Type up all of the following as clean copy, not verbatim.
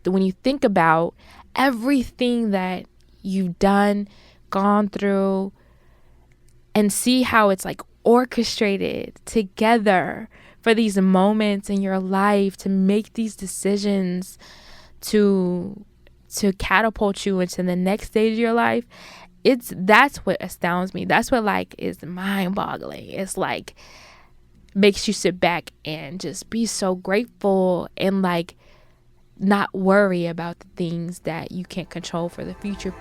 when you think about everything that you've done, gone through, and see how it's like orchestrated together for these moments in your life to make these decisions to catapult you into the next stage of your life, that's what astounds me. That's what like is mind-boggling. It's like makes you sit back and just be so grateful and like not worry about the things that you can't control for the future.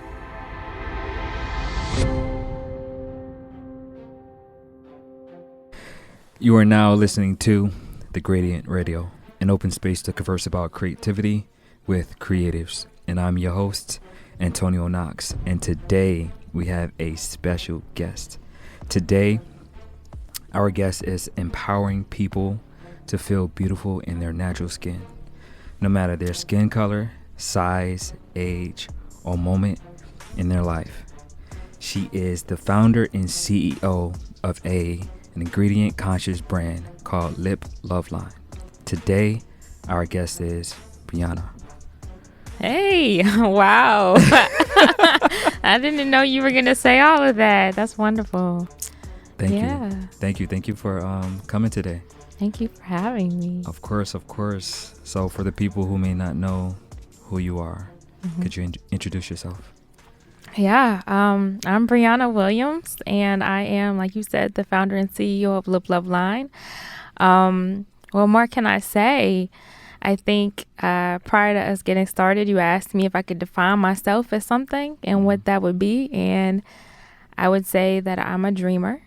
You are now listening to The Gradient Radio, an open space to converse about creativity with creatives. And I'm your host, Antonio Knoxx. And today we have a special guest. Today, our guest is empowering people to feel beautiful in their natural skin, no matter their skin color, size, age, or moment in their life. She is the founder and CEO of an ingredient conscious brand called Liploveline. Today, our guest is Briana. Hey, wow. I didn't know you were going to say all of that. That's wonderful. Thank you. Thank you for coming today. Thank you for having me. Of course. So for the people who may not know who you are, could you introduce yourself? Yeah, I'm Briana Williams, and I am, like you said, the founder and CEO of Liploveline. What more can I say? I think prior to us getting started, you asked me if I could define myself as something and what that would be. And I would say that I'm a dreamer.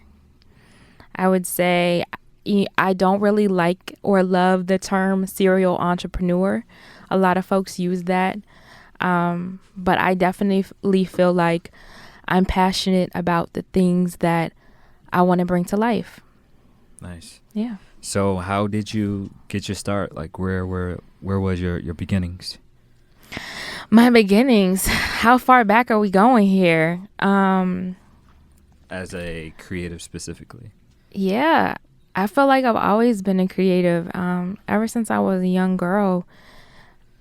I would say I don't really like or love the term serial entrepreneur. A lot of folks use that. But I definitely feel like I'm passionate about the things that I want to bring to life. Nice. Yeah. So how did you get your start? Like where was your beginnings? My beginnings. How far back are we going here? As a creative specifically. Yeah. I feel like I've always been a creative. Ever since I was a young girl,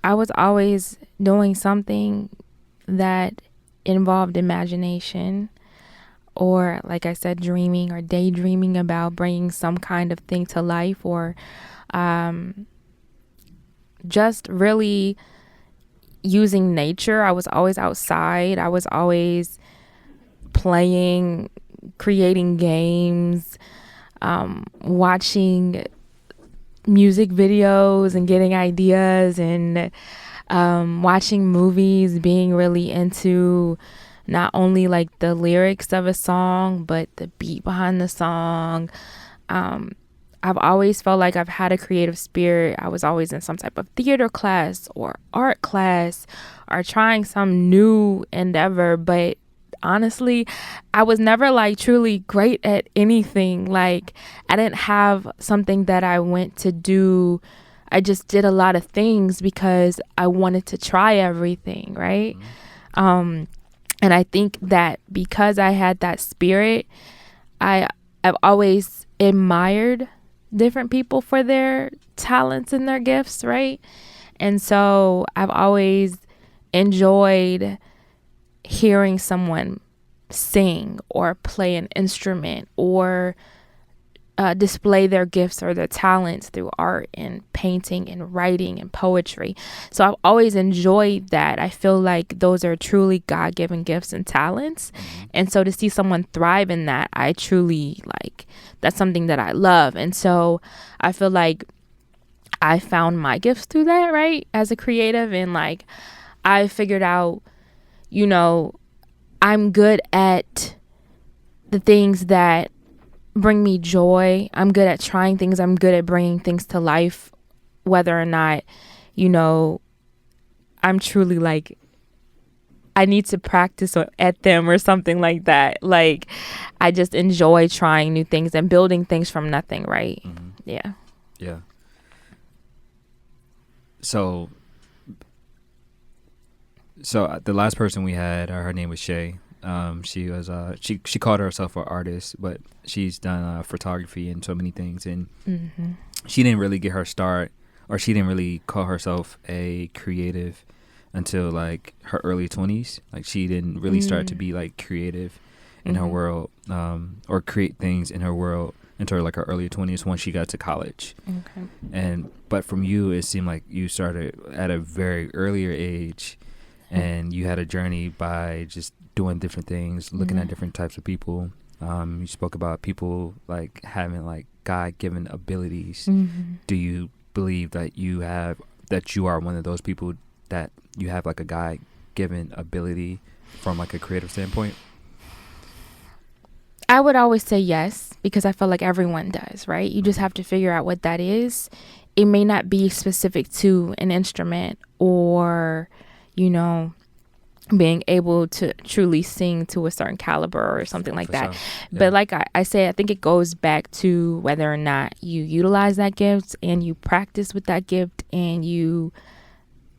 I was always doing something that involved imagination or, like I said, dreaming or daydreaming about bringing some kind of thing to life or just really using nature. I was always outside. I was always playing, creating games, watching music videos and getting ideas and watching movies, being really into not only like the lyrics of a song, but the beat behind the song. I've always felt like I've had a creative spirit. I was always in some type of theater class or art class or trying some new endeavor, but honestly, I was never like truly great at anything. Like I didn't have something that I went to do. I just did a lot of things because I wanted to try everything, right? And I think that because I had that spirit, I've always admired different people for their talents and their gifts, right? And so I've always enjoyed hearing someone sing or play an instrument or display their gifts or their talents through art and painting and writing and poetry. So I've always enjoyed that. I feel like those are truly God-given gifts and talents. And so to see someone thrive in that, I truly like, that's something that I love. And so I feel like I found my gifts through that, right? As a creative, and like I figured out, you know, I'm good at the things that bring me joy. I'm good at trying things. I'm good at bringing things to life, whether or not, you know, I'm truly like, I need to practice at them or something like that. Like, I just enjoy trying new things and building things from nothing, right? Yeah. Yeah. So the last person we had, her name was Shay. She was she called herself an artist, but she's done photography and so many things, and she didn't really get her start or she didn't really call herself a creative until like her early 20s. Like she didn't really start to be like creative in her world, or create things in her world until like her early 20s once she got to college. But from you, it seemed like you started at a very earlier age, and you had a journey by just doing different things, looking at different types of people. You spoke about people like having like God-given abilities. Do you believe that you are one of those people that you have like a God-given ability from like a creative standpoint? I would always say yes, because I feel like everyone does, right? You just have to figure out what that is. It may not be specific to an instrument or, you know, being able to truly sing to a certain caliber or something like that. Sure. But like I say, I think it goes back to whether or not you utilize that gift and you practice with that gift and you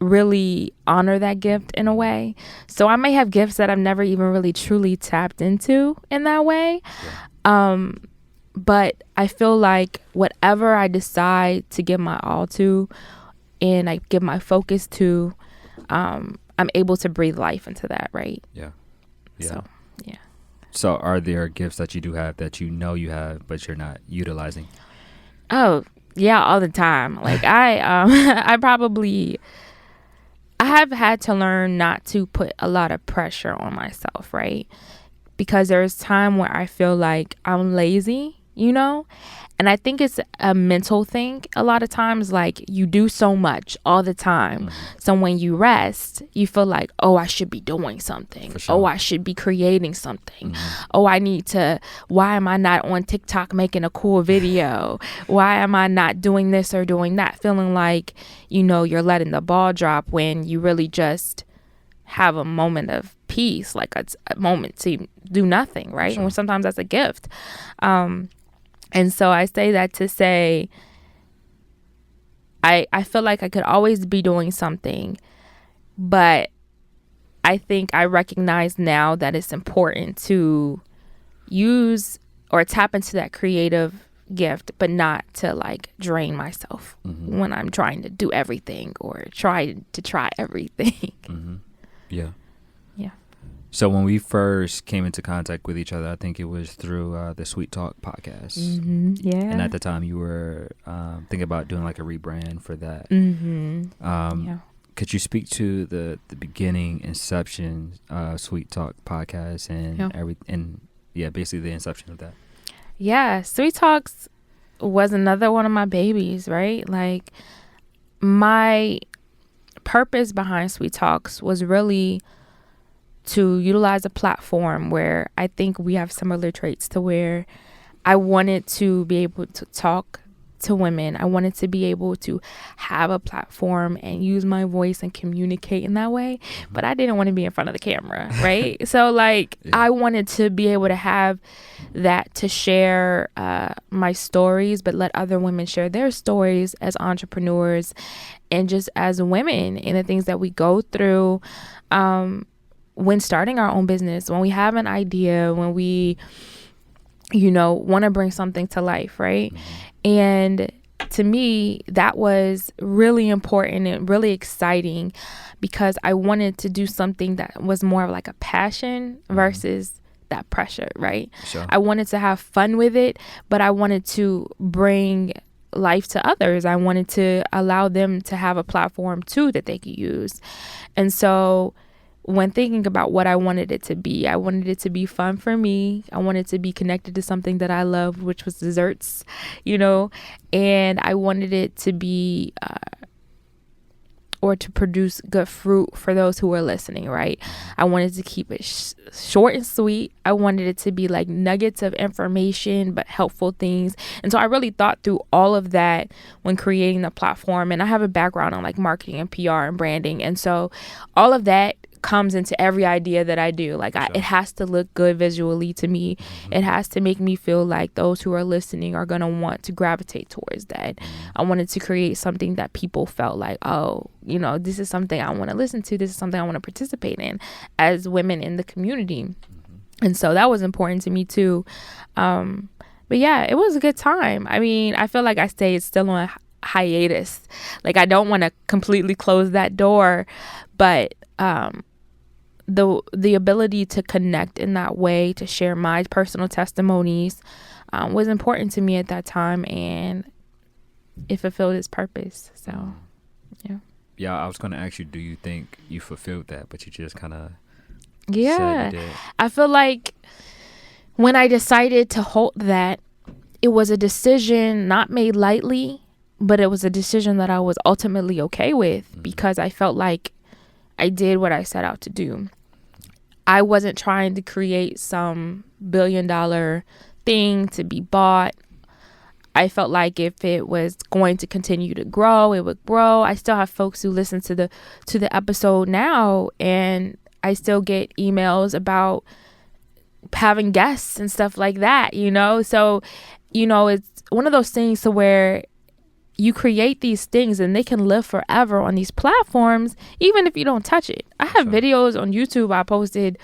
really honor that gift in a way. So I may have gifts that I've never even really truly tapped into in that way. But I feel like whatever I decide to give my all to and I give my focus to, I'm able to breathe life into that, right? Yeah. So, yeah. So are there gifts that you do have that you know you have, but you're not utilizing? Oh, yeah, all the time. Like I have had to learn not to put a lot of pressure on myself, right? Because there's time where I feel like I'm lazy, you know? And I think it's a mental thing a lot of times. Like you do so much all the time. So when you rest, you feel like, oh, I should be doing something. Sure. Oh, I should be creating something. Oh, why am I not on TikTok making a cool video? Why am I not doing this or doing that? Feeling like, you know, you're letting the ball drop when you really just have a moment of peace, like a moment to do nothing, right? Sure. And sometimes that's a gift. And so I say that to say, I feel like I could always be doing something, but I think I recognize now that it's important to use or tap into that creative gift, but not to like drain myself when I'm trying to do everything or try everything. Yeah. Yeah. So when we first came into contact with each other, I think it was through the Sweet Talk podcast. Yeah. And at the time you were thinking about doing like a rebrand for that. Yeah. Could you speak to the beginning, inception, Sweet Talk podcast and basically the inception of that? Yeah. Sweet Talks was another one of my babies, right? Like my purpose behind Sweet Talks was really to utilize a platform where I think we have similar traits, to where I wanted to be able to talk to women. I wanted to be able to have a platform and use my voice and communicate in that way, but I didn't want to be in front of the camera, right? So like I wanted to be able to have that, to share my stories, but let other women share their stories as entrepreneurs and just as women and the things that we go through when starting our own business, when we have an idea, when we, you know, want to bring something to life, right? And to me, that was really important and really exciting because I wanted to do something that was more of like a passion versus that pressure, right? Sure. I wanted to have fun with it, but I wanted to bring life to others. I wanted to allow them to have a platform too that they could use. And so when thinking about what I wanted it to be, I wanted it to be fun for me. I wanted to be connected to something that I love, which was desserts, you know, and I wanted it to be or to produce good fruit for those who are listening, right? I wanted to keep it short and sweet. I wanted it to be like nuggets of information, but helpful things. And so I really thought through all of that when creating the platform. And I have a background on like marketing and PR and branding. And so all of that comes into every idea that I do. Like it has to look good visually to me. It has to make me feel like those who are listening are going to want to gravitate towards that. I wanted to create something that people felt like, oh, you know, this is something I want to listen to. This is something I want to participate in as women in the community. And so that was important to me too. But yeah, it was a good time. I mean, I feel like I stayed still on hiatus. Like, I don't want to completely close that door, but the ability to connect in that way, to share my personal testimonies, was important to me at that time, and it fulfilled its purpose. So, yeah. Yeah, I was going to ask you, do you think you fulfilled that? But you just kind of said Yeah. you did. I feel like when I decided to hold that, it was a decision not made lightly, but it was a decision that I was ultimately okay with, because I felt like I did what I set out to do. I wasn't trying to create some $1 billion thing to be bought. I felt like if it was going to continue to grow, it would grow. I still have folks who listen to the episode now, and I still get emails about having guests and stuff like that, you know? So, you know, it's one of those things to where you create these things and they can live forever on these platforms, even if you don't touch it. I have videos on YouTube I posted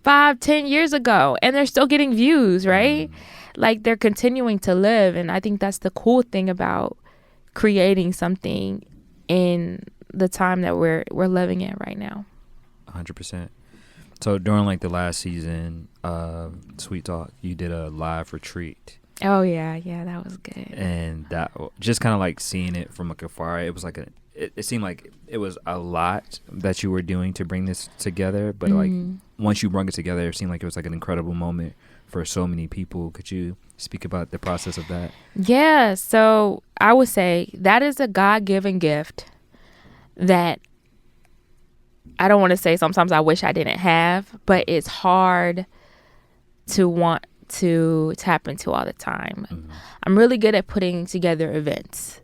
5-10 years ago, and they're still getting views, right? Like, they're continuing to live. And I think that's the cool thing about creating something in the time that we're living in right now. 100%. So during like the last season of Sweet Talk, you did a live retreat. Oh yeah, that was good. And that, just kind of like seeing it from like afar, it was like it seemed like it was a lot that you were doing to bring this together. But like once you brought it together, it seemed like it was like an incredible moment for so many people. Could you speak about the process of that? Yeah, so I would say that is a God-given gift that I don't want to say sometimes I wish I didn't have, but it's hard to want to tap into all the time. I'm really good at putting together events.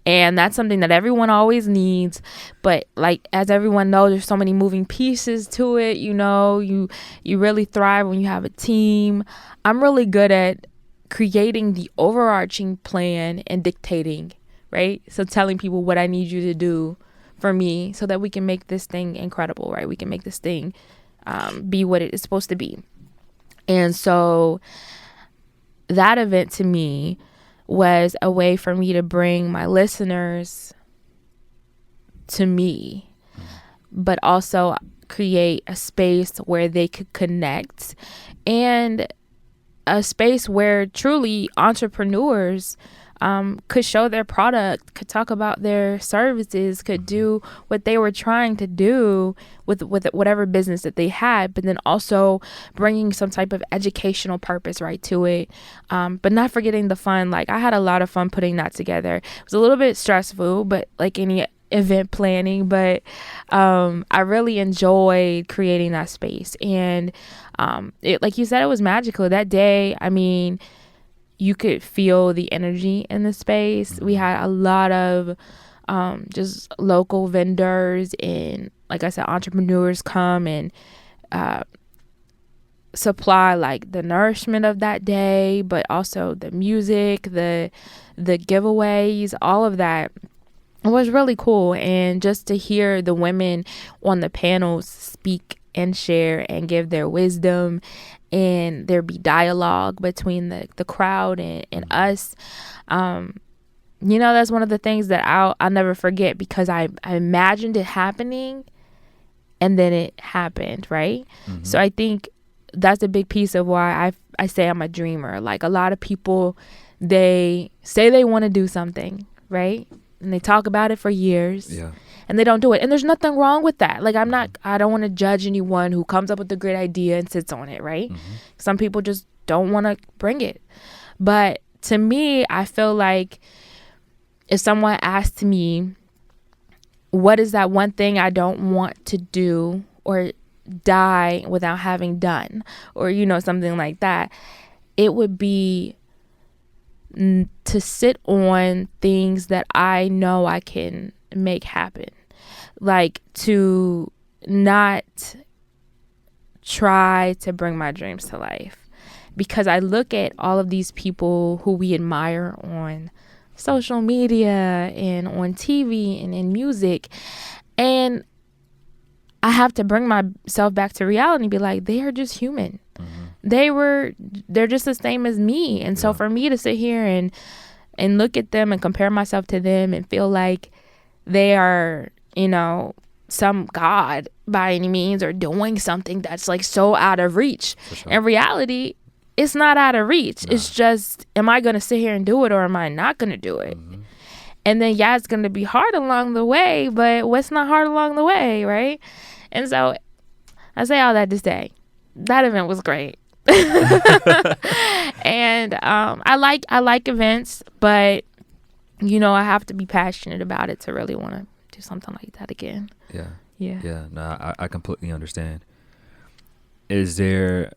And that's something that everyone always needs. But like, as everyone knows, there's so many moving pieces to it. You know, you really thrive when you have a team. I'm really good at creating the overarching plan and dictating, right? So telling people what I need you to do for me so that we can make this thing incredible, right? We can make this thing be what it is supposed to be. And so that event to me was a way for me to bring my listeners to me, but also create a space where they could connect, and a space where truly entrepreneurs could show their product, could talk about their services, could do what they were trying to do with whatever business that they had, but then also bringing some type of educational purpose right to it, but not forgetting the fun. Like, I had a lot of fun putting that together. It was a little bit stressful, but like any event planning, but I really enjoyed creating that space. And it, like you said, it was magical that day. I mean, you could feel the energy in the space. We had a lot of just local vendors and, like I said, entrepreneurs come and supply like the nourishment of that day, but also the music, the giveaways, all of that. It was really cool. And just to hear the women on the panels speak and share and give their wisdom, and there be dialogue between the crowd and us. You know, that's one of the things that I'll never forget, because I imagined it happening and then it happened, right? So I think that's a big piece of why I say I'm a dreamer. Like, a lot of people, they say they want to do something, right? And they talk about it for years. Yeah. And they don't do it. And there's nothing wrong with that. Like, I don't want to judge anyone who comes up with a great idea and sits on it, right? Some people just don't want to bring it. But to me, I feel like if someone asked me, what is that one thing I don't want to do or die without having done, or, you know, something like that, it would be to sit on things that I know I can make happen. Like, to not try to bring my dreams to life, because I look at all of these people who we admire on social media and on TV and in music, and I have to bring myself back to reality and be like, they are just human. They're just the same as me. And so for me to sit here and and look at them and compare myself to them and feel like they are, some god by any means, or doing something that's like so out of reach. Sure. In reality, it's not out of reach. Nah. It's just, am I going to sit here and do it, or am I not going to do it? Mm-hmm. And then, yeah, it's going to be hard along the way, but what's not hard along the way, right? And so I say all that to say that event was great. And I like events, but I have to be passionate about it to really want to do something like that again. Yeah. No, I completely understand. Is there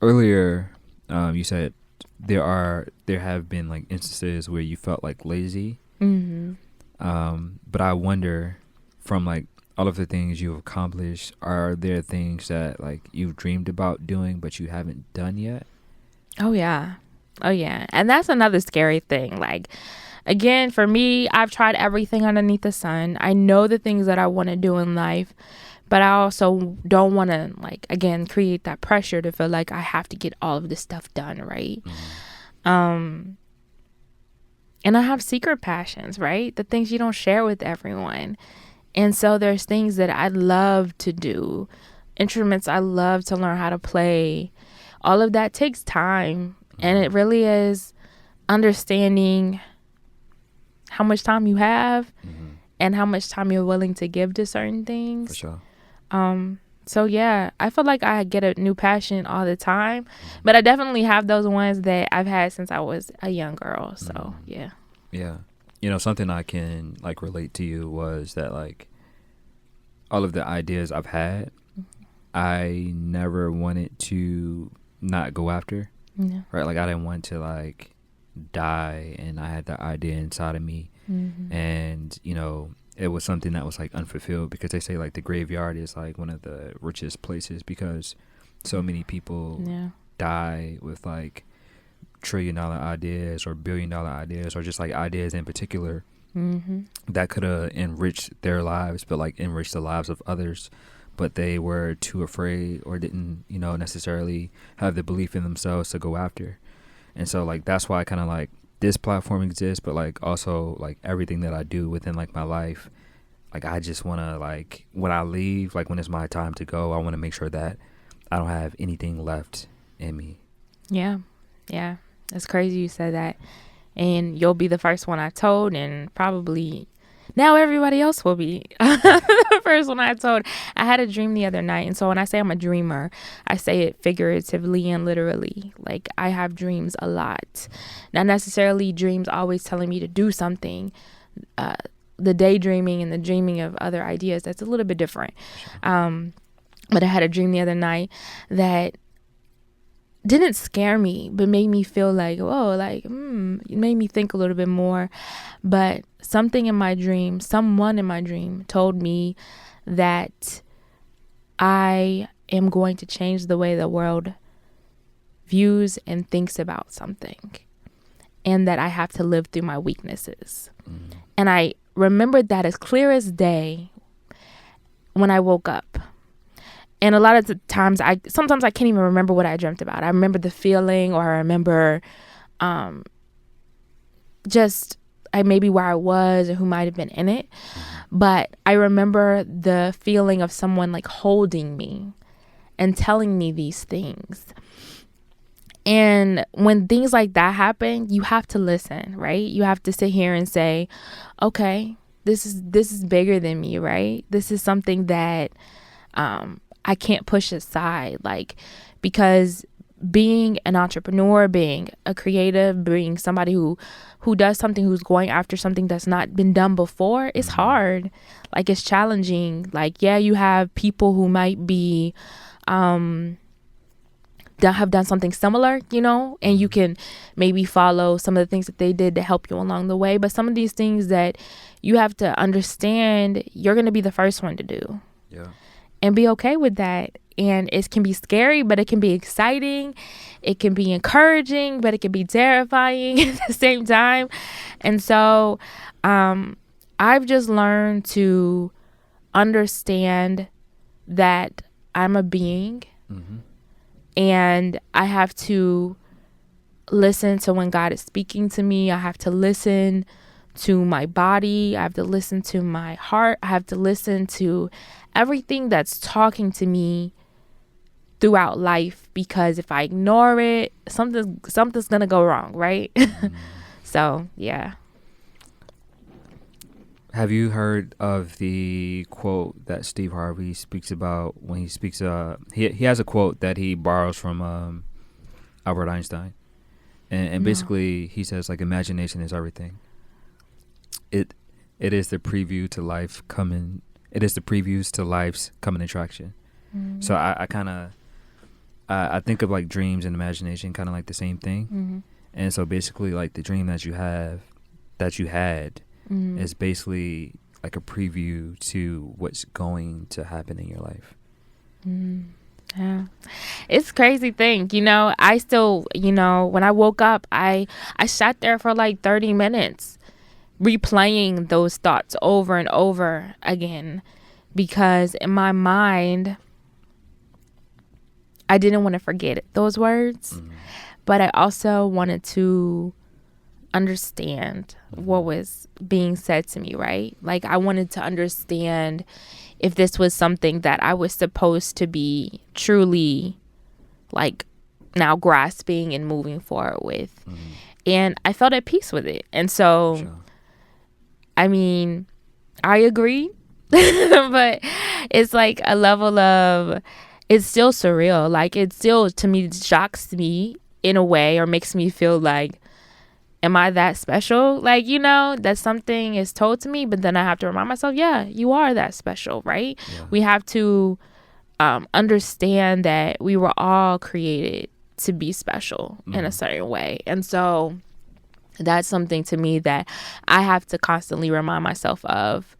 earlier you said there have been like instances where you felt like lazy, mm-hmm. But I wonder, from like all of the things you've accomplished, are there things that like you've dreamed about doing but you haven't done yet? Oh yeah. And that's another scary thing. Like, again, for me, I've tried everything underneath the sun. I know the things that I want to do in life, but I also don't want to, like, again, create that pressure to feel like I have to get all of this stuff done, right? Mm-hmm. And I have secret passions, right? The things you don't share with everyone. And so there's things that I love to do, instruments I love to learn how to play. All of that takes time. And it really is understanding how much time you have, mm-hmm. and how much time you're willing to give to certain things. For sure. So yeah, I feel like I get a new passion all the time, mm-hmm. but I definitely have those ones that I've had since I was a young girl. So mm-hmm. yeah. Yeah. Something I can like relate to you was that like all of the ideas I've had, mm-hmm. I never wanted to not go after. Yeah. Right? Like I didn't want to like die, and I had that idea inside of me, mm-hmm. and it was something that was like unfulfilled, because they say like the graveyard is like one of the richest places, because so many people die with like $1 trillion ideas or $1 billion ideas, or just like ideas in particular, mm-hmm. that could have enriched their lives, but like enriched the lives of others, but they were too afraid or didn't necessarily have the belief in themselves to go after. And so like that's why kind of like this platform exists, but like also like everything that I do within like my life, like I just want to like when I leave, like when it's my time to go, I want to make sure that I don't have anything left in me. Yeah. It's crazy you said that, and you'll be the first one I told, and probably now everybody else will be the first one I told. I had a dream the other night, and so when I say I'm a dreamer, I say it figuratively and literally. Like, I have dreams a lot. Not necessarily dreams always telling me to do something. The daydreaming and the dreaming of other ideas, that's a little bit different. But I had a dream the other night that didn't scare me, but made me feel like, whoa, like, it made me think a little bit more. But someone in my dream told me that I am going to change the way the world views and thinks about something, and that I have to live through my weaknesses. Mm. And I remembered that as clear as day when I woke up. And a lot of the times, sometimes I can't even remember what I dreamt about. I remember the feeling, or I remember maybe where I was or who might have been in it. But I remember the feeling of someone like holding me and telling me these things. And when things like that happen, you have to listen, right? You have to sit here and say, okay, this is bigger than me, right? This is something that I can't push aside, like, because being an entrepreneur, being a creative, being somebody who does something, who's going after something that's not been done before, is hard. Like, it's challenging. Like, yeah, you have people who might be have done something similar, and you can maybe follow some of the things that they did to help you along the way. But some of these things that you have to understand, you're going to be the first one to do. Yeah. And be okay with that. And it can be scary, but it can be exciting. It can be encouraging, but it can be terrifying at the same time. And so I've just learned to understand that I'm a being, mm-hmm. and I have to listen to when God is speaking to me. I have to listen to my body. I have to listen to my heart. I have to listen to everything that's talking to me throughout life, because if I ignore it, something's gonna go wrong, right? So yeah. Have you heard of the quote that Steve Harvey speaks about when he speaks? He has a quote that he borrows from Albert Einstein, and basically he says, like, imagination is everything. It is the preview to life coming. It is the previews to life's coming attraction. So I kind of I think of like dreams and imagination kind of like the same thing. And so basically, like, the dream that you had is basically like a preview to what's going to happen in your life. Yeah, it's crazy thing. I still, when I woke up, I sat there for like 30 minutes replaying those thoughts over and over again, because in my mind, I didn't want to forget those words, but I also wanted to understand what was being said to me, right? Like, I wanted to understand if this was something that I was supposed to be truly, like, now grasping and moving forward with. And I felt at peace with it. And so, sure. I mean, I agree, but it's like a level of, it's still surreal. Like, it still, to me, shocks me in a way, or makes me feel like, am I that special? Like, that something is told to me, but then I have to remind myself, yeah, you are that special, right? Yeah. We have to understand that we were all created to be special in a certain way. And so that's something to me that I have to constantly remind myself of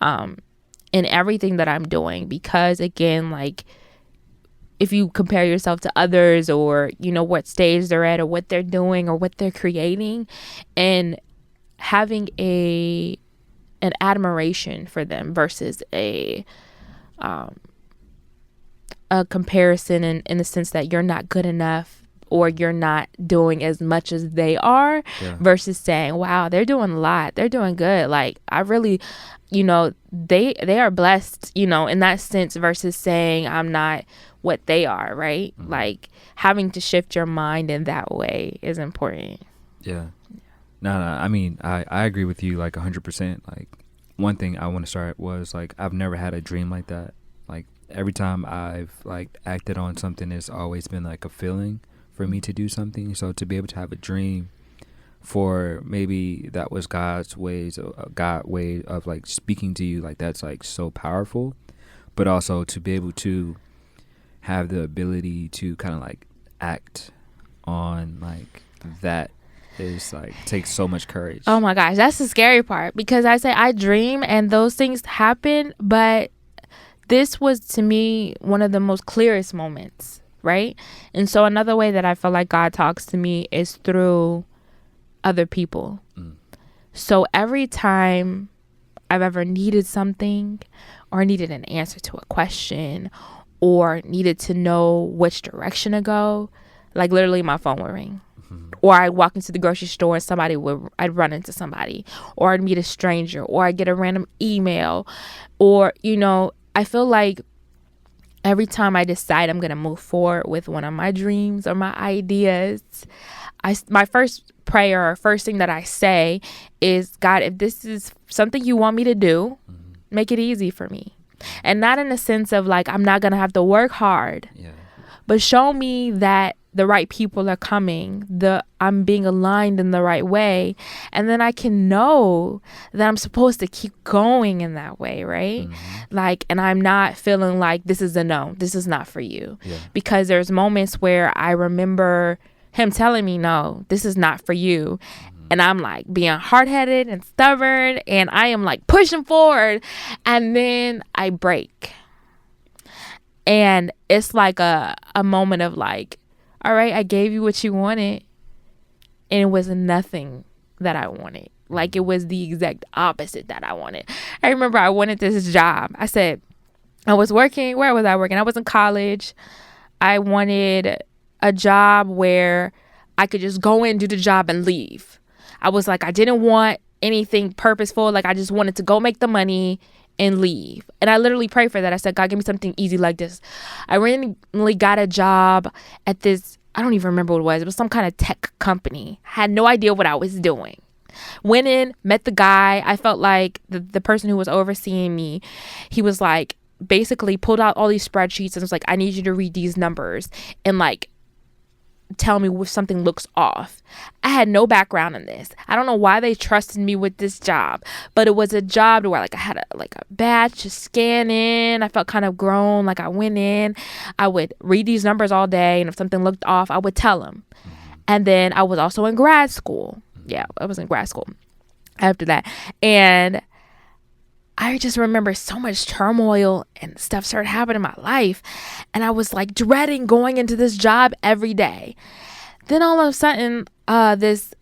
in everything that I'm doing. Because, again, like, if you compare yourself to others, or what stage they're at, or what they're doing, or what they're creating, and having an admiration for them versus a comparison in the sense that you're not good enough, or you're not doing as much as they are, versus saying, wow, they're doing a lot, they're doing good, like, I really, they are blessed, in that sense, versus saying I'm not what they are, right? Like, having to shift your mind in that way is important. No, I mean, I agree with you like 100%. Like, one thing I want to start was, like, I've never had a dream like that. Like, every time I've, like, acted on something, it's always been like a feeling for me to do something. So to be able to have a dream, for maybe that was God's way of like speaking to you, like, that's like so powerful. But also to be able to have the ability to kind of like act on like that is like, takes so much courage. Oh my gosh, that's the scary part, because I say I dream and those things happen, but this was, to me, one of the most clearest moments, right? And so another way that I feel like God talks to me is through other people. So every time I've ever needed something, or needed an answer to a question, or needed to know which direction to go, like, literally my phone would ring. Or I'd walk into the grocery store and I'd run into somebody, or I'd meet a stranger, or I'd get a random email, or, I feel like every time I decide I'm going to move forward with one of my dreams or my ideas, my first prayer, or first thing that I say is, God, if this is something you want me to do, make it easy for me. And not in the sense of like, I'm not going to have to work hard, but show me that the right people are coming, I'm being aligned in the right way. And then I can know that I'm supposed to keep going in that way, right? Like, and I'm not feeling like this is a no, this is not for you. Because there's moments where I remember him telling me, no, this is not for you. And I'm like being hard-headed and stubborn, and I am like pushing forward, and then I break. And it's like a moment of like, all right, I gave you what you wanted, and it was nothing that I wanted. Like, it was the exact opposite that I wanted. I remember I wanted this job. I said, I was working, where was I working? I was in college. I wanted a job where I could just go in, do the job, and leave. I was like, I didn't want anything purposeful. Like, I just wanted to go make the money and leave. And I literally prayed for that. I said, God, give me something easy like this. I randomly got a job at this, I don't even remember what it was. It was some kind of tech company. I had no idea what I was doing. Went in, met the guy. I felt like the person who was overseeing me, he was like, basically pulled out all these spreadsheets and was like, I need you to read these numbers and like tell me if something looks off. I had no background in this. I don't know why they trusted me with this job, but it was a job where like I had a batch to scan in. I felt kind of grown. Like I went in, I would read these numbers all day, and if something looked off, I would tell them. And then I was also in grad school. Yeah, I was in grad school after that. And I just remember so much turmoil and stuff started happening in my life. And I was like dreading going into this job every day. Then all of a sudden, this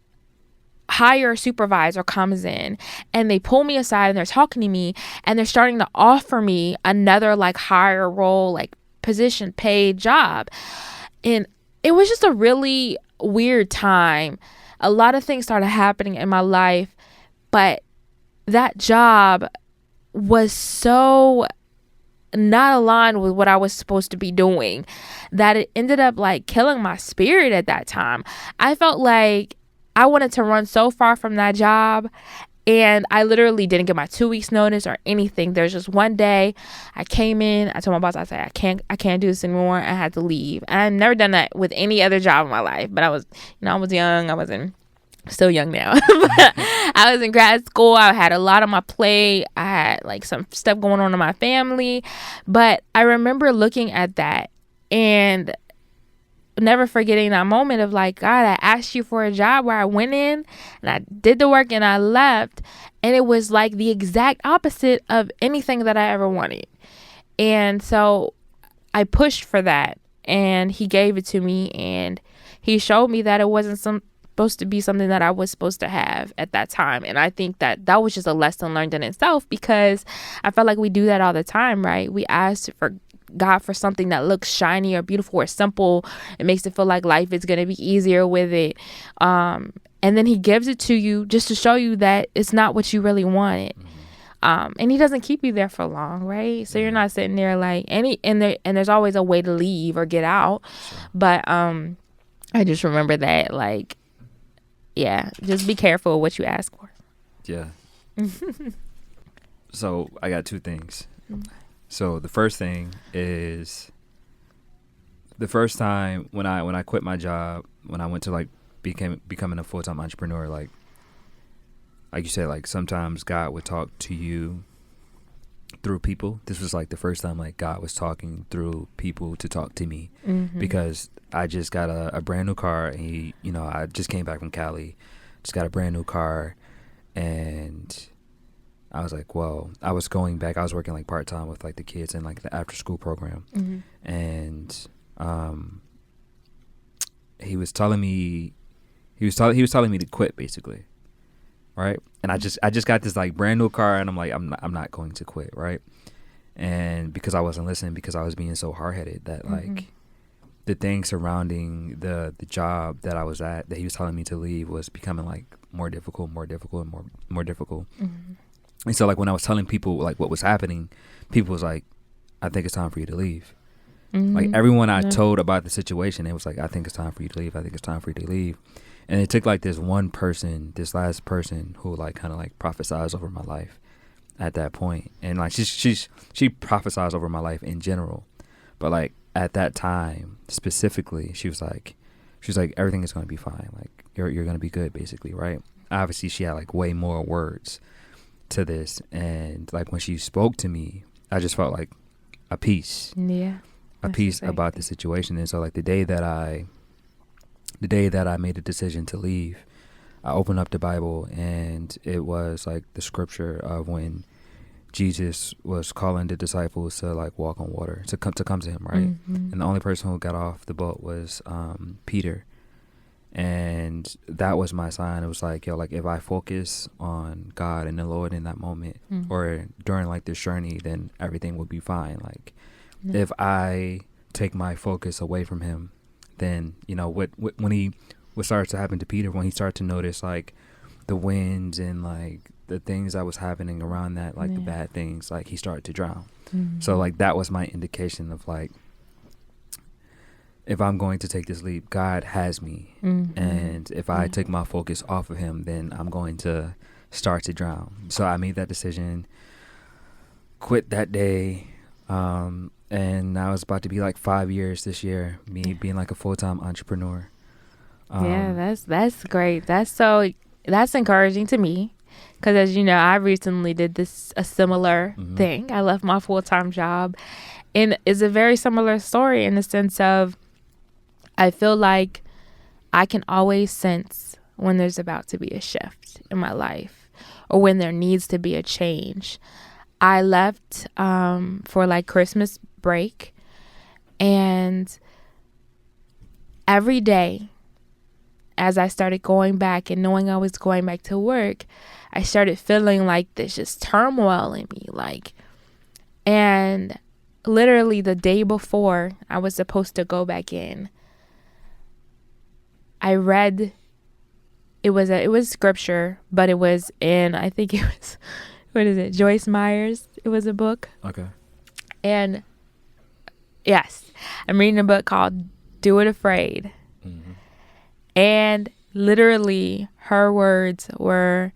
higher supervisor comes in and they pull me aside and they're talking to me and they're starting to offer me another like higher role, like position, paid job. And it was just a really weird time. A lot of things started happening in my life, but that job was so not aligned with what I was supposed to be doing that it ended up like killing my spirit at that time. I felt like I wanted to run so far from that job, and I literally didn't get my 2 weeks notice or anything. There's just one day I came in, I told my boss, I said, I can't do this anymore. I had to leave. And I've never done that with any other job in my life, but I was young. Still young now. But I was in grad school. I had a lot on my plate. I had like some stuff going on in my family. But I remember looking at that and never forgetting that moment of like, God, I asked you for a job where I went in and I did the work and I left. And it was like the exact opposite of anything that I ever wanted. And so I pushed for that, and he gave it to me, and he showed me that it wasn't supposed to be something that I was supposed to have at that time. And I think that was just a lesson learned in itself, because I felt like we do that all the time, right? We ask for God for something that looks shiny or beautiful or simple. It makes it feel like life is going to be easier with it. And then he gives it to you just to show you that it's not what you really wanted. And he doesn't keep you there for long, right? So you're not sitting there like and there's always a way to leave or get out. Sure. But I just remember that, like, yeah, just be careful what you ask for. Yeah. So I got two things. So the first thing is the first time when I quit my job, when I went to like becoming a full-time entrepreneur, like you said, like sometimes God would talk to you through people. This was like the first time like God was talking through people to talk to me, because I just got a brand new car, and I just came back from Cali, just got a brand new car, and I was like, well, I was going back. I was working like part time with like the kids in like the after school program, and he was telling me to quit, basically, right? And I just got this like brand new car, and I'm like, I'm not going to quit, right? And because I wasn't listening, because I was being so hard headed that like the things surrounding the job that I was at, that he was telling me to leave, was becoming like more difficult, and more difficult. And so like when I was telling people like what was happening, people was like, I think it's time for you to leave. Like everyone I told about the situation, it was like, I think it's time for you to leave. I think it's time for you to leave. And it took like this last person who like kind of like prophesied over my life at that point. And like she prophesied over my life in general, but like at that time specifically, she was like everything is going to be fine. Like you're going to be good, basically, right? Obviously she had like way more words to this, and like when she spoke to me, I just felt like a peace about the situation. And so like the day that I made the decision to leave, I opened up the Bible, and it was like the scripture of when Jesus was calling the disciples to like walk on water, to come to him, right? And the only person who got off the boat was Peter. And that was my sign. It was like, yo, like if I focus on God and the Lord in that moment, or during like this journey, then everything will be fine. Like if I take my focus away from him, then when what started to happen to Peter when he started to notice like the winds and like the things that was happening around that, like the bad things, like he started to drown. So like that was my indication of like, if I'm going to take this leap, God has me. And if I take my focus off of him, then I'm going to start to drown. So I made that decision, quit that day. And now it's about to be like 5 years this year, me being like a full-time entrepreneur. That's great. That's encouraging to me. Because as you know, I recently did a similar thing. I left my full-time job. And it's a very similar story in the sense of, I feel like I can always sense when there's about to be a shift in my life or when there needs to be a change. I left for like Christmas break, and every day as I started going back and knowing I was going back to work, I started feeling like this just turmoil in me, and literally the day before I was supposed to go back in, I read, it was scripture, but it was in, I think it was, what is it, Joyce Meyer's, it was a book. Okay. And yes, I'm reading a book called Do It Afraid. And literally her words were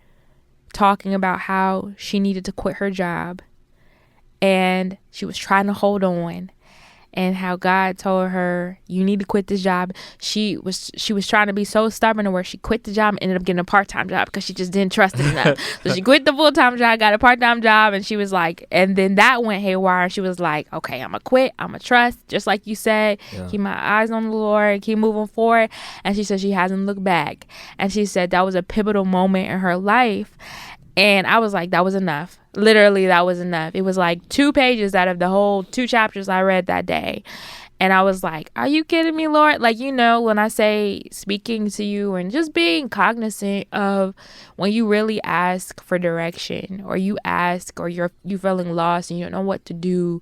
talking about how she needed to quit her job and she was trying to hold on, and how God told her, you need to quit this job. She was trying to be so stubborn to where she quit the job and ended up getting a part-time job because she just didn't trust it enough. So she quit the full-time job, got a part-time job, and she was like, and then that went haywire. She was like, okay, I'm gonna quit, I'm gonna trust, just like you said, keep my eyes on the Lord, keep moving forward. And she said she hasn't looked back. And she said that was a pivotal moment in her life. And I was like, that was enough. Literally, that was enough. It was like 2 pages out of the whole 2 chapters I read that day. And I was like, are you kidding me, Lord? Like, you know, when I say speaking to you and just being cognizant of when you really ask for direction, or you ask, or you're feeling lost and you don't know what to do,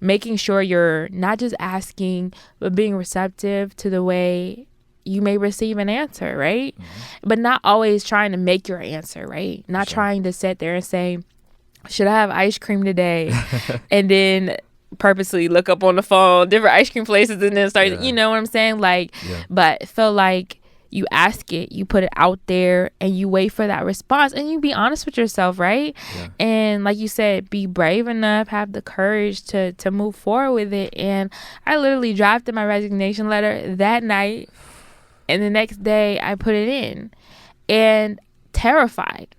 making sure you're not just asking, but being receptive to the way you may receive an answer, right? But not always trying to make your answer, right? Not trying to sit there and say, should I have ice cream today? And then purposely look up on the phone different ice cream places and then start, you know what I'm saying? Like, but feel like you ask it, you put it out there, and you wait for that response, and you be honest with yourself, right? And like you said, be brave enough, have the courage to move forward with it. And I literally drafted my resignation letter that night, and the next day I put it in, and terrified.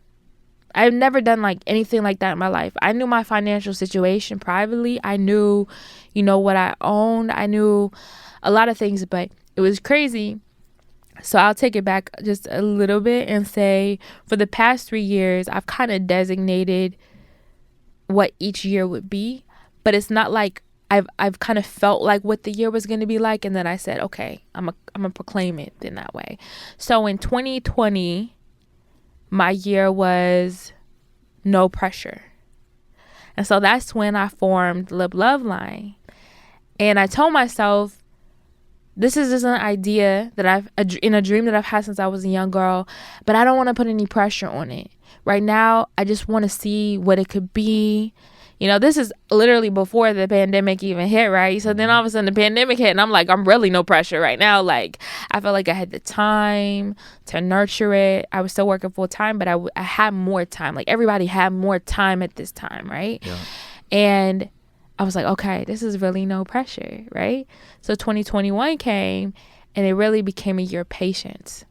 I've never done like anything like that in my life. I knew my financial situation privately. I knew, you know, what I owned. I knew a lot of things, but it was crazy. So I'll take it back just a little bit and say, for the past 3 years, I've kind of designated what each year would be, but it's not like I've kind of felt like what the year was going to be like, and then I said, okay, I'm gonna proclaim it in that way. So in 2020, my year was no pressure. And so that's when I formed Liploveline. And I told myself, this is just an idea that in a dream that I've had since I was a young girl, but I don't want to put any pressure on it. Right now, I just want to see what it could be. You know, this is literally before the pandemic even hit, right? So then all of a sudden the pandemic hit, and I'm like, I'm really no pressure right now. Like, I felt like I had the time to nurture it. I was still working full time, but I had more time. Like, everybody had more time at this time, right? Yeah. And I was like, okay, this is really no pressure, right? So 2021 came, and it really became a year of patience.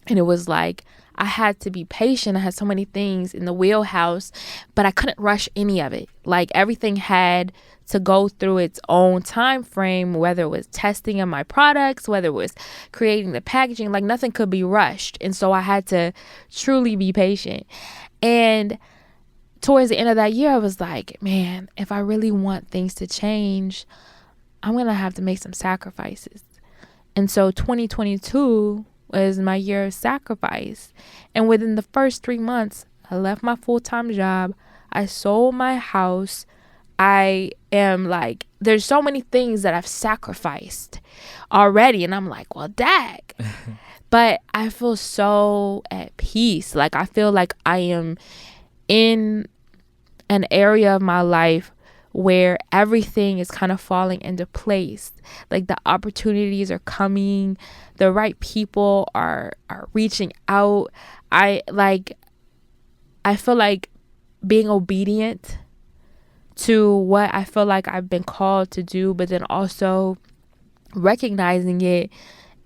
And it was like, I had to be patient. I had so many things in the wheelhouse, but I couldn't rush any of it. Like, everything had to go through its own time frame, whether it was testing of my products, whether it was creating the packaging, like nothing could be rushed. And so I had to truly be patient. And towards the end of that year, I was like, man, if I really want things to change, I'm going to have to make some sacrifices. And so 2022 was my year of sacrifice. And within the first 3 months, I left my full-time job. I sold my house. I am like, there's so many things that I've sacrificed already. And I'm like, well, dag. but I feel so at peace. Like I feel like I am in an area of my life where everything is kind of falling into place. Like the opportunities are coming, the right people are reaching out. I feel like being obedient to what I feel like I've been called to do, but then also recognizing it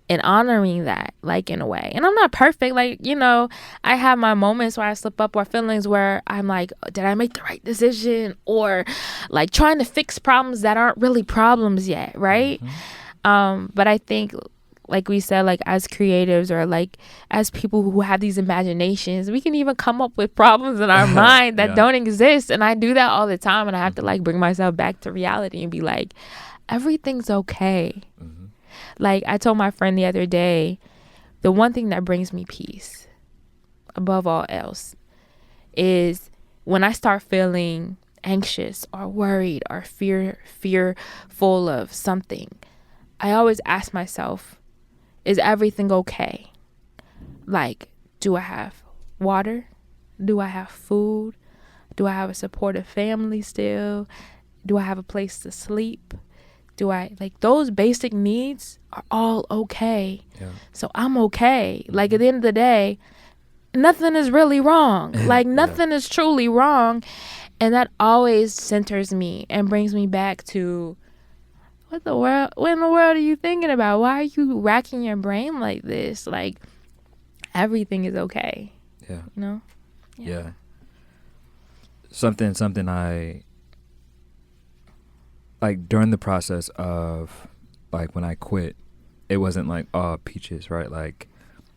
and honoring that, like, in a way. And I'm not perfect. Like, you know, I have my moments where I slip up, or feelings where I'm like, did I make the right decision? Or like trying to fix problems that aren't really problems yet, right? But I think, like we said, like as creatives, or like as people who have these imaginations, we can even come up with problems in our mind that don't exist. And I do that all the time, and I have to like bring myself back to reality and be like, everything's okay. Like I told my friend the other day, the one thing that brings me peace above all else is when I start feeling anxious or worried or fearful of something. I always ask myself, is everything okay? Like, do I have water? Do I have food? Do I have a supportive family still? Do I have a place to sleep? Do I, like, those basic needs are all okay. Yeah. So I'm okay. Like at the end of the day, nothing is really wrong. Like nothing is truly wrong. And that always centers me and brings me back to, what in the world are you thinking about? Why are you racking your brain like this? Like everything is okay. Yeah. You know? Yeah. Something I, like during the process of like when I quit, it wasn't like, oh, peaches, right? Like,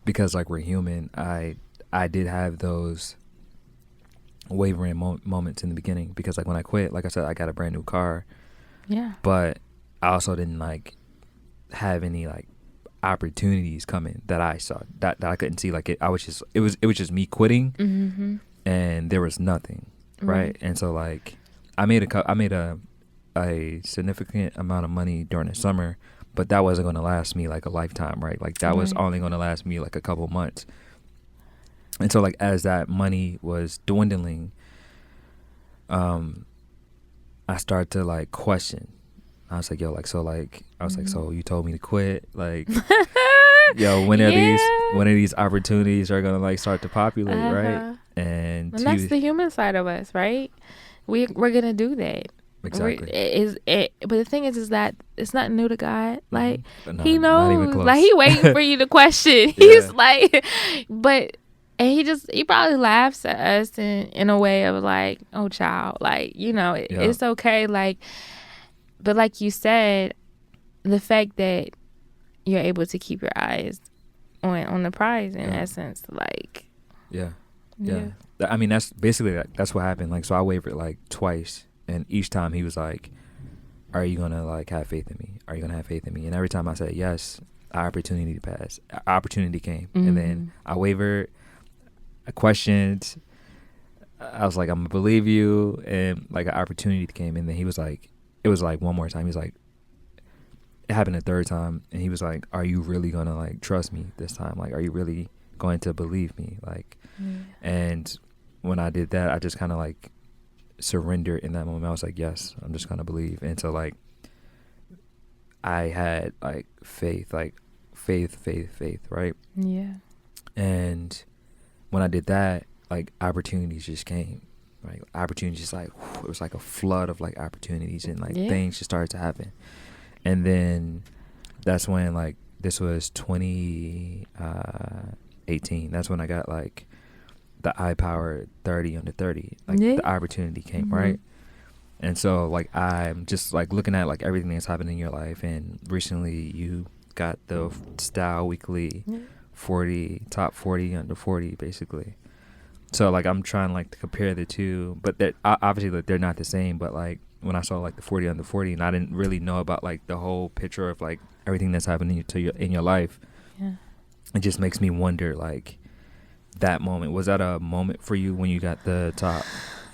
because like we're human, I did have those wavering moments in the beginning, because like when I quit, like I said, I got a brand new car. Yeah. But I also didn't like have any like opportunities coming that I saw that I couldn't see. Like it was just me quitting, and there was nothing, right? And so like I made a significant amount of money during the summer, but that wasn't going to last me like a lifetime, right? Like that was only going to last me like a couple months. And so like as that money was dwindling, I started to like question. I was like, yo, like, so like, I was like, so you told me to quit, like, yo, when are these opportunities are gonna like start to populate, right? And that's the human side of us, right? We're gonna do that. Exactly. But the thing is that it's not new to God. Like No, he not even knows, close. like he waiting for you to question. He's like, and he probably laughs at us in a way of like, oh child, like, you know, it's okay. Like, but like you said, the fact that you're able to keep your eyes on the prize in essence, like. Yeah. I mean, that's basically, that's what happened. Like, so I wavered like twice. And each time he was like, are you going to like have faith in me? Are you going to have faith in me? And every time I said yes, opportunity came. And then I wavered, I questioned, I was like, I'm going to believe you. And like an opportunity came. And then he was like, it was like one more time. He was like, it happened a third time. And he was like, are you really going to like trust me this time? Like, are you really going to believe me? Like, and when I did that, I just kind of like surrender in that moment. I was like, yes, I'm just gonna believe. And so like I had like faith, right? Yeah. And when I did that, like opportunities just came, right? Opportunities just like, it was like a flood of like opportunities, and like things just started to happen. And then that's when, like, this was 2018, that's when I got like the iPower 30 under 30, like the opportunity came, right? And so like I'm just like looking at like everything that's happened in your life, and recently you got the Style Weekly 40 top 40 under 40 basically. So like I'm trying like to compare the two, but that obviously like they're not the same. But like when I saw like the 40 under 40, and I didn't really know about like the whole picture of like everything that's happening in your life, it just makes me wonder, like, that moment, was that a moment for you when you got the top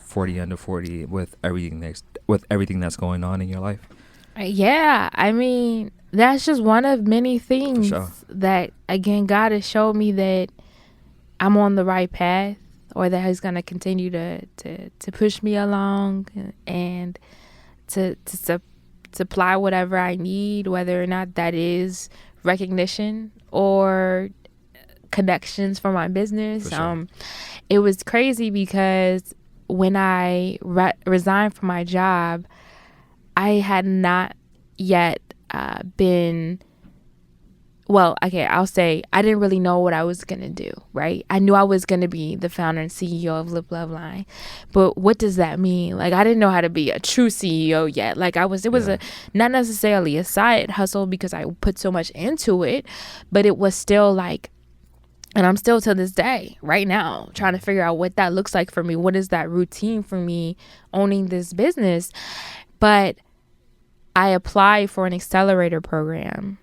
40 under 40 with everything that's going on in your life? Yeah, I mean, that's just one of many things sure. that, again, God has showed me that I'm on the right path, or that He's going to continue to push me along and to supply whatever I need, whether or not that is recognition or connections for my business. For sure. It was crazy because when I resigned from my job, I had not yet been, well, okay, I'll say I didn't really know what I was going to do, right? I knew I was going to be the founder and CEO of Liploveline, but what does that mean? Like, I didn't know how to be a true CEO yet. Like, it was not necessarily a side hustle because I put so much into it, but it was still like, and I'm still to this day, right now, trying to figure out what that looks like for me. What is that routine for me owning this business? But I applied for an accelerator program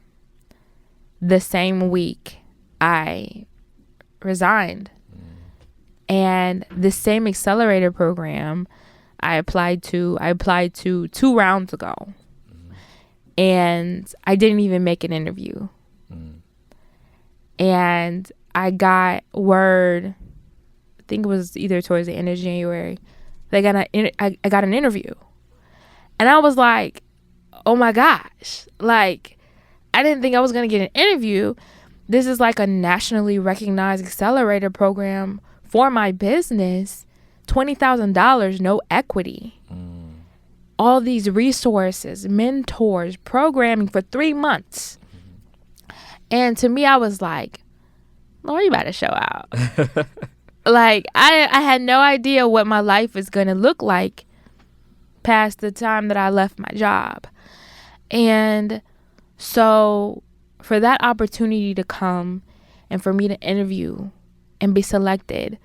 the same week I resigned. And the same accelerator program I applied to 2 rounds ago. And I didn't even make an interview. And I got word, I think it was either towards the end of January, I got an interview. And I was like, oh my gosh, like, I didn't think I was going to get an interview. This is like a nationally recognized accelerator program for my business. $20,000, no equity. All these resources, mentors, programming for 3 months. And to me, I was like, Lord, you better show out. Like, I had no idea what my life is going to look like past the time that I left my job. And so for that opportunity to come and for me to interview and be selected,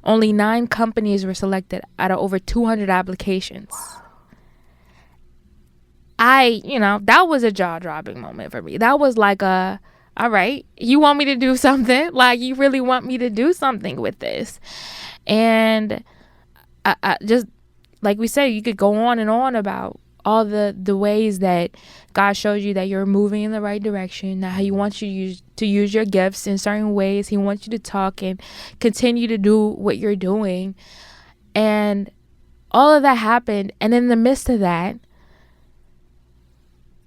only 9 companies were selected out of over 200 applications. That was a jaw-dropping moment for me. That was like all right, you want me to do something? Like, you really want me to do something with this? And I just, like we said, you could go on and on about all the ways that God shows you that you're moving in the right direction, that He wants you to use your gifts in certain ways. He wants you to talk and continue to do what you're doing. And all of that happened. And in the midst of that,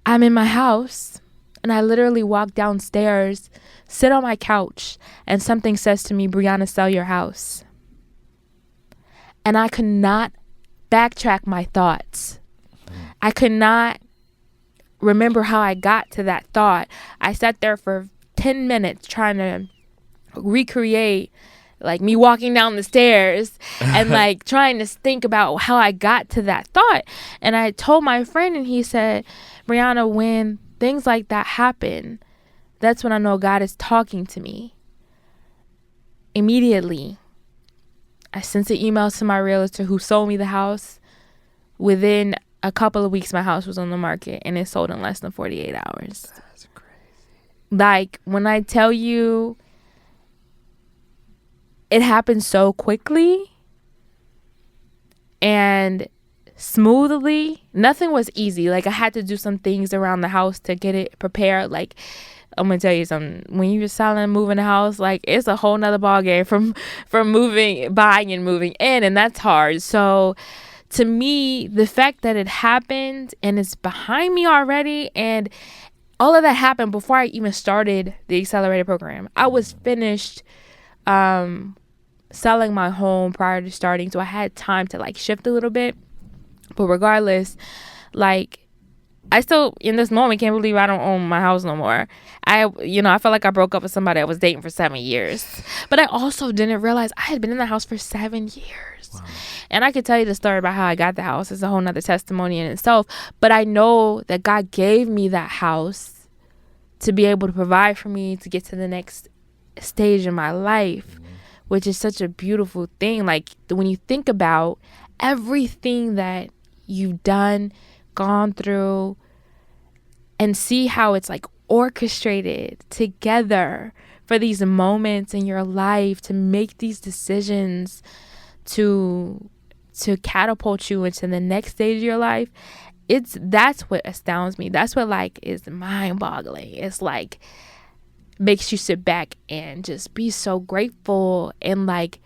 I'm in my house. And I literally walk downstairs, sit on my couch, and something says to me, Briana, sell your house. And I could not backtrack my thoughts. I could not remember how I got to that thought. I sat there for 10 minutes trying to recreate, like, me walking down the stairs and like trying to think about how I got to that thought. And I told my friend, and he said, Briana, when things like that happen, that's when I know God is talking to me. Immediately, I sent an email to my realtor who sold me the house. Within a couple of weeks, my house was on the market and it sold in less than 48 hours. That's crazy. Like, when I tell you, it happened so quickly and smoothly. Nothing was easy. Like, I had to do some things around the house to get it prepared. Like, I'm gonna tell you something. When you're selling and moving a house, like, it's a whole nother ball game from buying and moving in, and that's hard. So to me, the fact that it happened and it's behind me already, and all of that happened before I even started the accelerator program. I was finished selling my home prior to starting, so I had time to like shift a little bit. But regardless, like, I still, in this moment, can't believe I don't own my house no more. I felt like I broke up with somebody I was dating for 7 years. But I also didn't realize I had been in the house for 7 years. Wow. And I could tell you the story about how I got the house. It's a whole nother testimony in itself. But I know that God gave me that house to be able to provide for me to get to the next stage in my life, which is such a beautiful thing. Like, when you think about everything that you've done, gone through, and see how it's like orchestrated together for these moments in your life to make these decisions to catapult you into the next stage of your life, that's what astounds me. That's what like is mind boggling. It's like makes you sit back and just be so grateful and like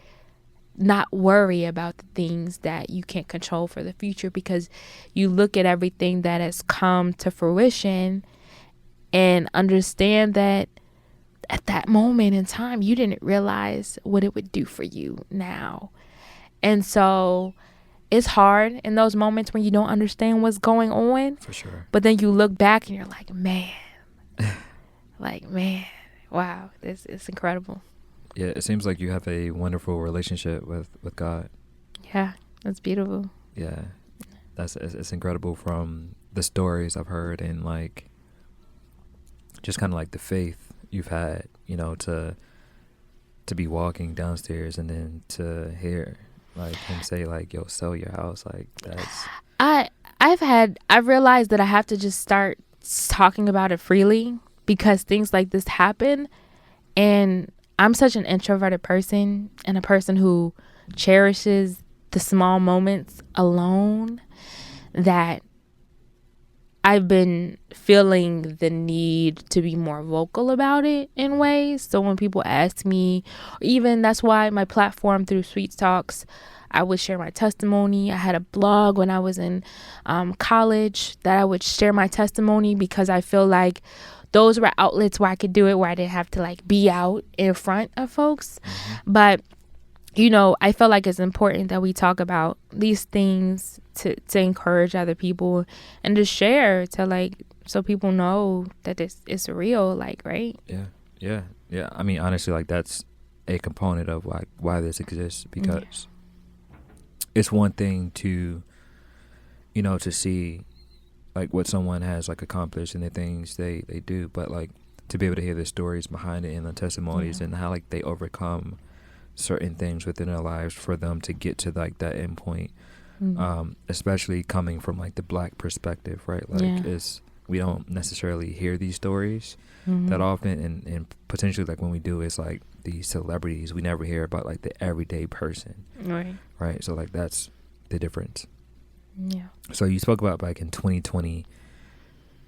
not worry about the things that you can't control for the future, because you look at everything that has come to fruition and understand that at that moment in time you didn't realize what it would do for you now. And so it's hard in those moments when you don't understand what's going on. For sure. But then you look back and you're like, man, wow, it's incredible. Yeah, it seems like you have a wonderful relationship with God. Yeah, that's beautiful. Yeah, it's incredible from the stories I've heard, and like just kind of like the faith you've had, you know, to be walking downstairs and then to hear like him say like, yo, sell your house. Like that's I've realized that I have to just start talking about it freely, because things like this happen, and I'm such an introverted person and a person who cherishes the small moments alone, that I've been feeling the need to be more vocal about it in ways. So when people ask me, even that's why my platform through Sweet Talks, I would share my testimony. I had a blog when I was in college that I would share my testimony, because I feel like those were outlets where I could do it, where I didn't have to like be out in front of folks. Mm-hmm. But you know, I feel like it's important that we talk about these things to encourage other people and to share, to like, so people know that it's real, like, right? Yeah. I mean, honestly, like that's a component of like why this exists, because it's one thing to, you know, to see like what someone has like accomplished and the things they do, but like to be able to hear the stories behind it and the testimonies and how like they overcome certain things within their lives for them to get to like that end point. Especially coming from like the Black perspective, right? Like we don't necessarily hear these stories that often, and potentially like when we do, it's like these celebrities. We never hear about like the everyday person, right? So like that's the difference. Yeah. So you spoke about back in 2020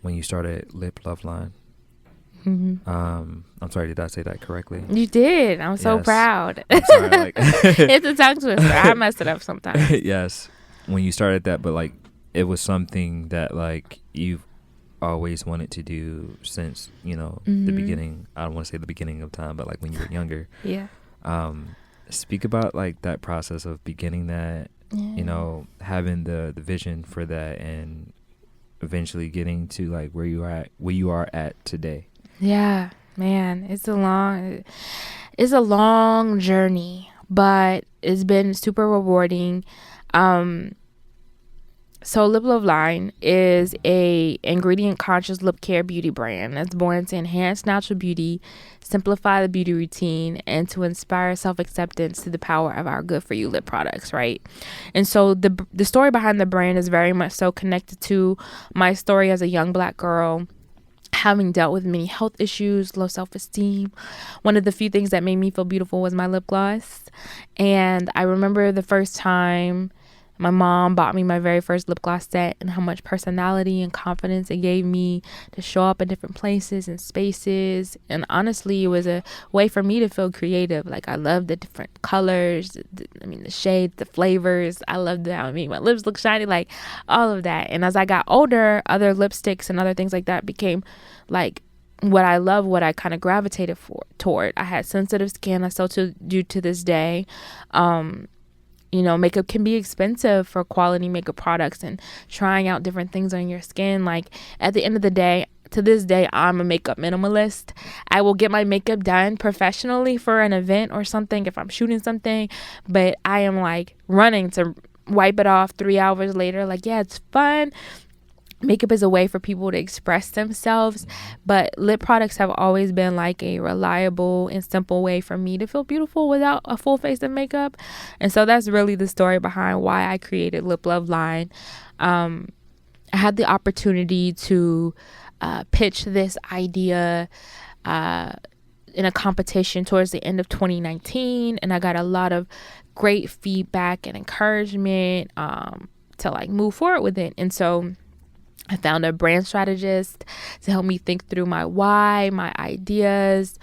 when you started Liploveline. I'm sorry, did I say that correctly? You did. I'm so proud. I'm sorry, like it's a tongue twister. I mess it up sometimes. Yes, when you started that, but like it was something that like you've always wanted to do since, you know, the beginning. I don't want to say the beginning of time, but like when you were younger. Yeah. Speak about like that process of beginning that, you know, having the vision for that, and eventually getting to like where you are at today. Yeah, man, it's a long journey, but it's been super rewarding. So Liploveline is a ingredient conscious lip care beauty brand that's born to enhance natural beauty, simplify the beauty routine, and to inspire self-acceptance through the power of our good for you lip products, right? And so the story behind the brand is very much so connected to my story as a young Black girl, having dealt with many health issues, low self-esteem. One of the few things that made me feel beautiful was my lip gloss. And I remember the first time my mom bought me my very first lip gloss set, and how much personality and confidence it gave me to show up in different places and spaces. And honestly, it was a way for me to feel creative. Like, I love the different colors, the shades, the flavors. I loved how it made my lips look shiny, like all of that. And as I got older, other lipsticks and other things like that became like what I love, what I kind of gravitated toward. I had sensitive skin. I still do to this day. Makeup can be expensive for quality makeup products, and trying out different things on your skin. Like, at the end of the day, to this day, I'm a makeup minimalist. I will get my makeup done professionally for an event or something if I'm shooting something, but I am like running to wipe it off 3 hours later. Like, yeah, it's fun. Makeup is a way for people to express themselves, but lip products have always been like a reliable and simple way for me to feel beautiful without a full face of makeup. And so that's really the story behind why I created Liploveline. I had the opportunity to pitch this idea in a competition towards the end of 2019, and I got a lot of great feedback and encouragement to like move forward with it. And so I found a brand strategist to help me think through my why, my ideas.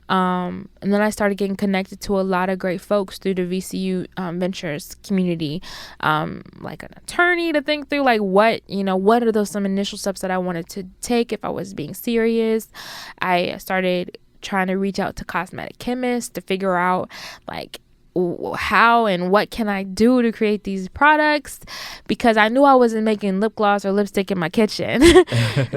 And then I started getting connected to a lot of great folks through the VCU Ventures community, like an attorney to think through, like, what are those some initial steps that I wanted to take if I was being serious. I started trying to reach out to cosmetic chemists to figure out, like, how and what can I do to create these products, because I knew I wasn't making lip gloss or lipstick in my kitchen.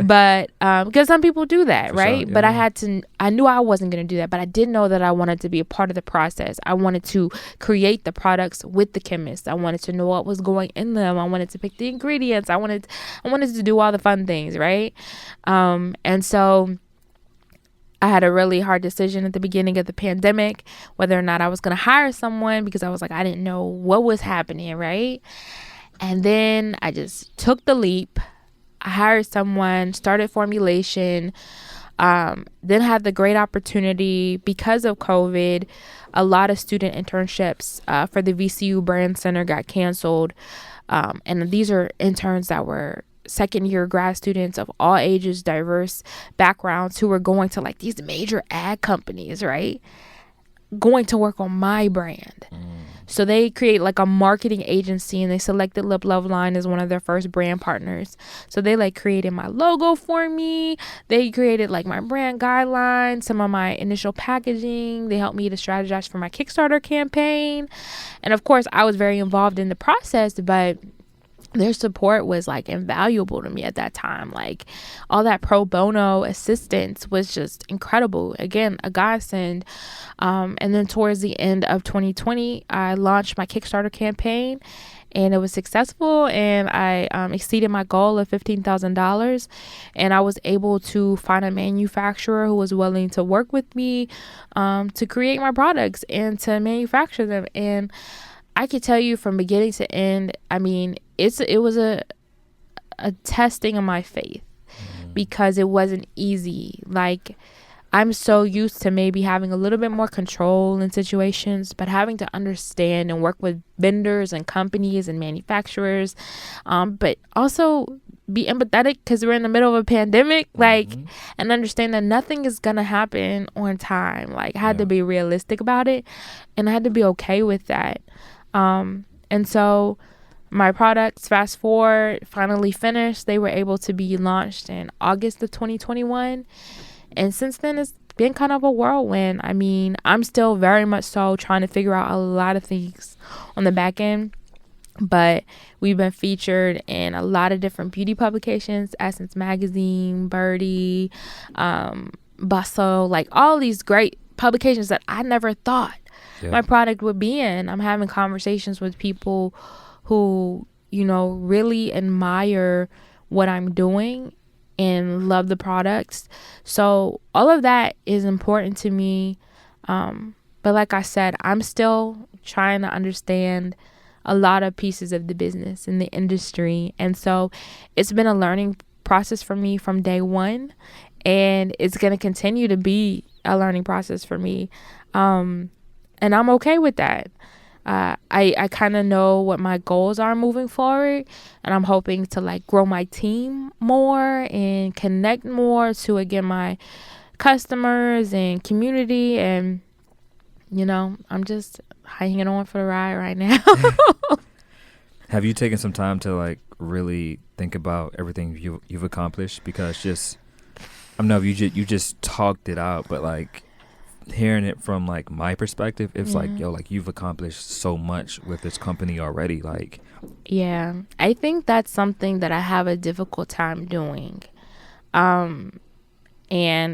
But because some people do that, For right? sure, But yeah. I knew I wasn't going to do that, but I did know that I wanted to be a part of the process. I wanted to create the products with the chemist. I wanted to know what was going in them. I wanted to pick the ingredients. I wanted to do all the fun things, right? And so I had a really hard decision at the beginning of the pandemic, whether or not I was going to hire someone, because I was like, I didn't know what was happening, right? And then I just took the leap. I hired someone, started formulation, then had the great opportunity because of COVID. A lot of student internships for the VCU Brand Center got canceled. And these are interns that were second year grad students of all ages, diverse backgrounds, who were going to like these major ad companies, right? Going to work on my brand. So they create like a marketing agency, and they selected Liploveline as one of their first brand partners. So they like created my logo for me. They created like my brand guidelines, some of my initial packaging. They helped me to strategize for my Kickstarter campaign. And of course, I was very involved in the process, but their support was like invaluable to me at that time. Like, all that pro bono assistance was just incredible. Again, a godsend. And then towards the end of 2020, I launched my Kickstarter campaign, and it was successful, and I exceeded my goal of $15,000, and I was able to find a manufacturer who was willing to work with me to create my products and to manufacture them. And I could tell you from beginning to end, I mean, it was a testing of my faith, because it wasn't easy. Like, I'm so used to maybe having a little bit more control in situations, but having to understand and work with vendors and companies and manufacturers, but also be empathetic, because we're in the middle of a pandemic, like, and understand that nothing is gonna happen on time. Like, I had to be realistic about it, and I had to be okay with that. And so my products, fast forward, finally finished. They were able to be launched in August of 2021. And since then, it's been kind of a whirlwind. I mean, I'm still very much so trying to figure out a lot of things on the back end. But we've been featured in a lot of different beauty publications, Essence Magazine, Birdie, Bustle, like all these great publications that I never thought my product would be in. I'm having conversations with people who, really admire what I'm doing and love the products. So all of that is important to me. But like I said, I'm still trying to understand a lot of pieces of the business and the industry. And so it's been a learning process for me from day one. And it's going to continue to be a learning process for me. And I'm okay with that. I kind of know what my goals are moving forward, and I'm hoping to like grow my team more and connect more to, again, my customers and community. And I'm just hanging on for the ride right now. Have you taken some time to like really think about everything you've accomplished? Because just, I don't know if you just talked it out, but like hearing it from like my perspective, it's like, yo, like you've accomplished so much with this company already. Like, yeah, I think that's something that I have a difficult time doing. And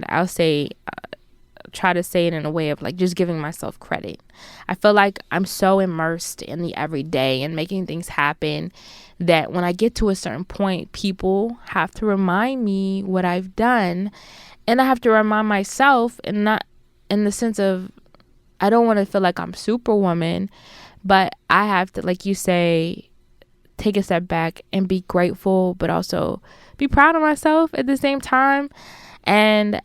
I'll say, try to say it in a way of like just giving myself credit. I feel like I'm so immersed in the everyday and making things happen that when I get to a certain point, people have to remind me what I've done, and I have to remind myself, and not in the sense of, I don't want to feel like I'm superwoman, but I have to, like you say, take a step back and be grateful, but also be proud of myself at the same time. And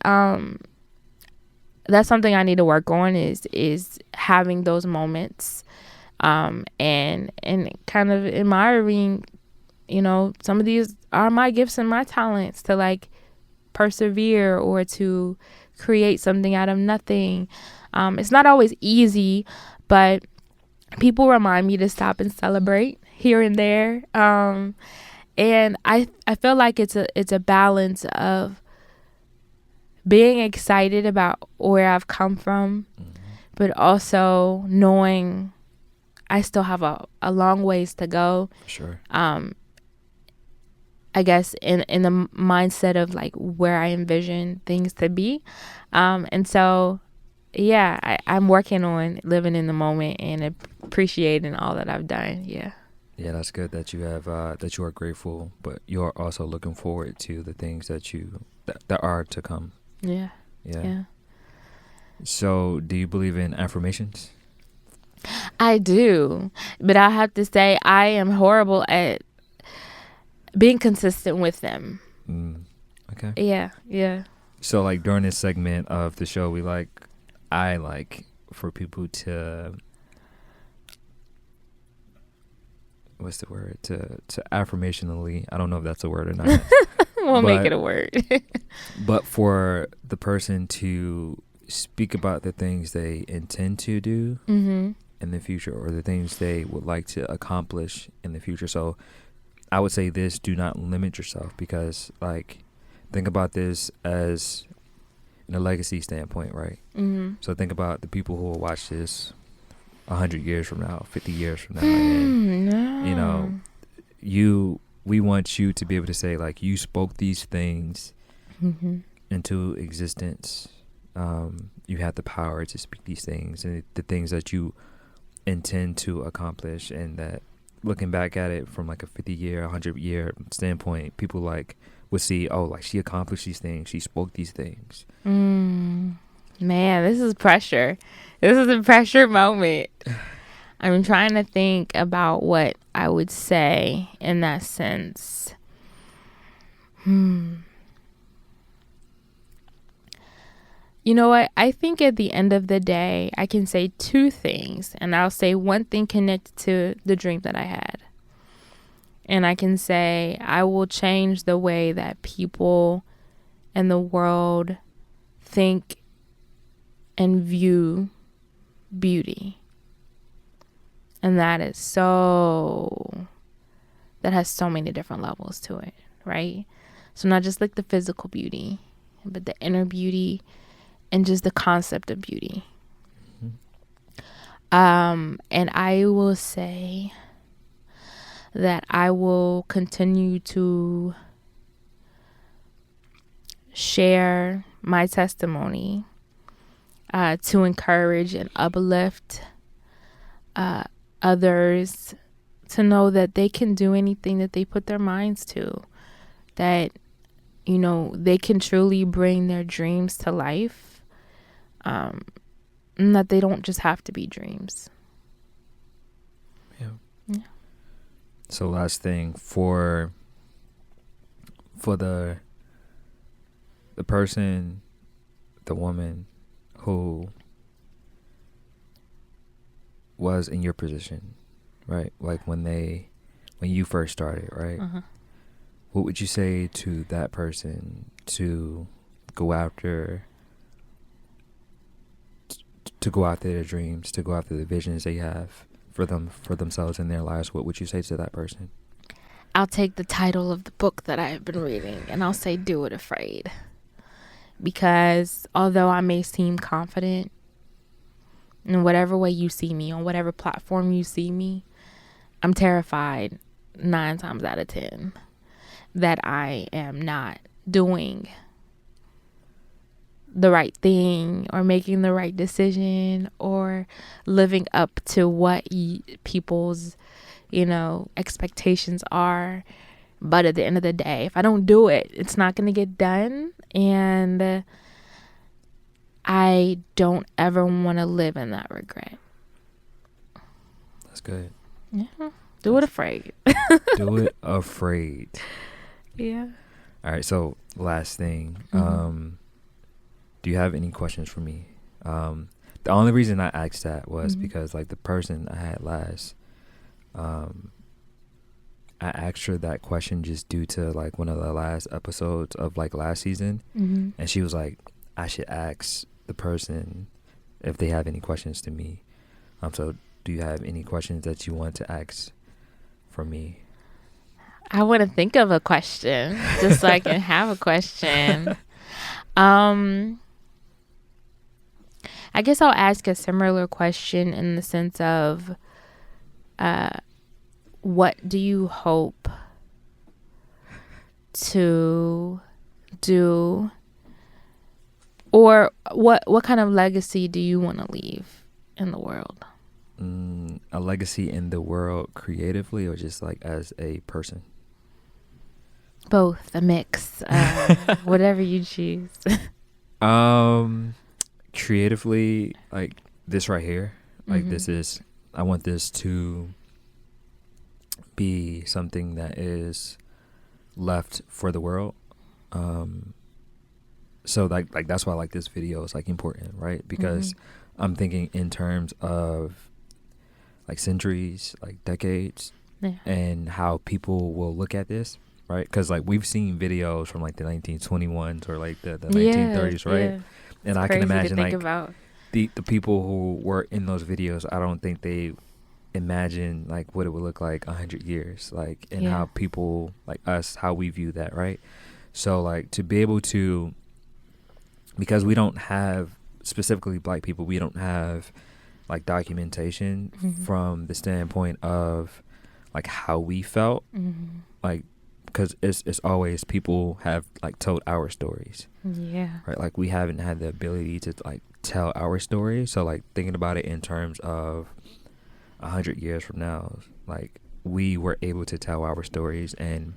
that's something I need to work on, is having those moments, and kind of admiring some of these are my gifts and my talents to like persevere or to create something out of nothing. It's not always easy, but people remind me to stop and celebrate here and there. And I feel like it's a balance of being excited about where I've come from, but also knowing I still have a long ways to go. Sure. I guess in the mindset of like where I envision things to be. And so, yeah, I'm working on living in the moment and appreciating all that I've done. Yeah. Yeah, that's good that you have that you are grateful, but you are also looking forward to the things that that are to come. Yeah. Yeah. Yeah. So, do you believe in affirmations? I do, but I have to say I am horrible at being consistent with them. Okay. Yeah. Yeah. So, like during this segment of the show, I like for people to, what's the word? To affirmationally, I don't know if that's a word or not. We'll make it a word. But for the person to speak about the things they intend to do in the future, or the things they would like to accomplish in the future. So I would say this: do not limit yourself, because like think about this as in a legacy standpoint, right? So think about the people who will watch this 100 years from now, 50 years from now, and we want you to be able to say like you spoke these things into existence. You have the power to speak these things, and the things that you intend to accomplish, and that looking back at it from like a 50-year, 100-year standpoint, people like would see, oh, like she accomplished these things, she spoke these things. Man, this is pressure. This is a pressure moment. I'm trying to think about what I would say in that sense. You know what? I think at the end of the day, I can say two things, and I'll say one thing connected to the dream that I had. And I can say I will change the way that people in the world think and view beauty. And that has so many different levels to it, right? So not just like the physical beauty, but the inner beauty and just the concept of beauty. And I will say that I will continue to share my testimony to encourage and uplift others to know that they can do anything that they put their minds to, that they can truly bring their dreams to life, and that they don't just have to be dreams. Yeah. So last thing, for the person, the woman who was in your position, right? Like when you first started, right? What would you say to that person to go after their dreams, to go after the visions they have for themselves in their lives? What would you say to that person? I'll take the title of the book that I have been reading and I'll say, do it afraid. Because although I may seem confident in whatever way you see me, on whatever platform you see me, I'm terrified 9 times out of 10 that I am not doing the right thing or making the right decision or living up to what people's, expectations are. But at the end of the day, if I don't do it, it's not going to get done. And I don't ever want to live in that regret. That's good. Yeah. Do it afraid. Do it afraid. Yeah. All right. So last thing, do you have any questions for me? The only reason I asked that was because like the person I had last, I asked her that question just due to like one of the last episodes of like last season, and she was like, I should ask the person if they have any questions to me. So do you have any questions that you want to ask from me? I want to think of a question just so I can have a question. I guess I'll ask a similar question in the sense of, what do you hope to do, or what kind of legacy do you want to leave in the world? A legacy in the world creatively, or just like as a person? Both, a mix, whatever you choose. Creatively, like this right here, like this is, I want this to be something that is left for the world. So like that's why like this video is like important, right? Because I'm thinking in terms of like centuries, like decades, and how people will look at this, right? Because like we've seen videos from like the 1921s or like the 1930s, right? Yeah. And I can imagine like the people who were in those videos, I don't think they imagine like what it would look like 100 years, like, and how people like us, how we view that, right? So like to be able to, because we don't have, specifically Black people, we don't have like documentation from the standpoint of like how we felt, like, because it's always people have like told our stories, right? Like we haven't had the ability to like tell our story. So like thinking about it in terms of 100 years from now, like we were able to tell our stories, and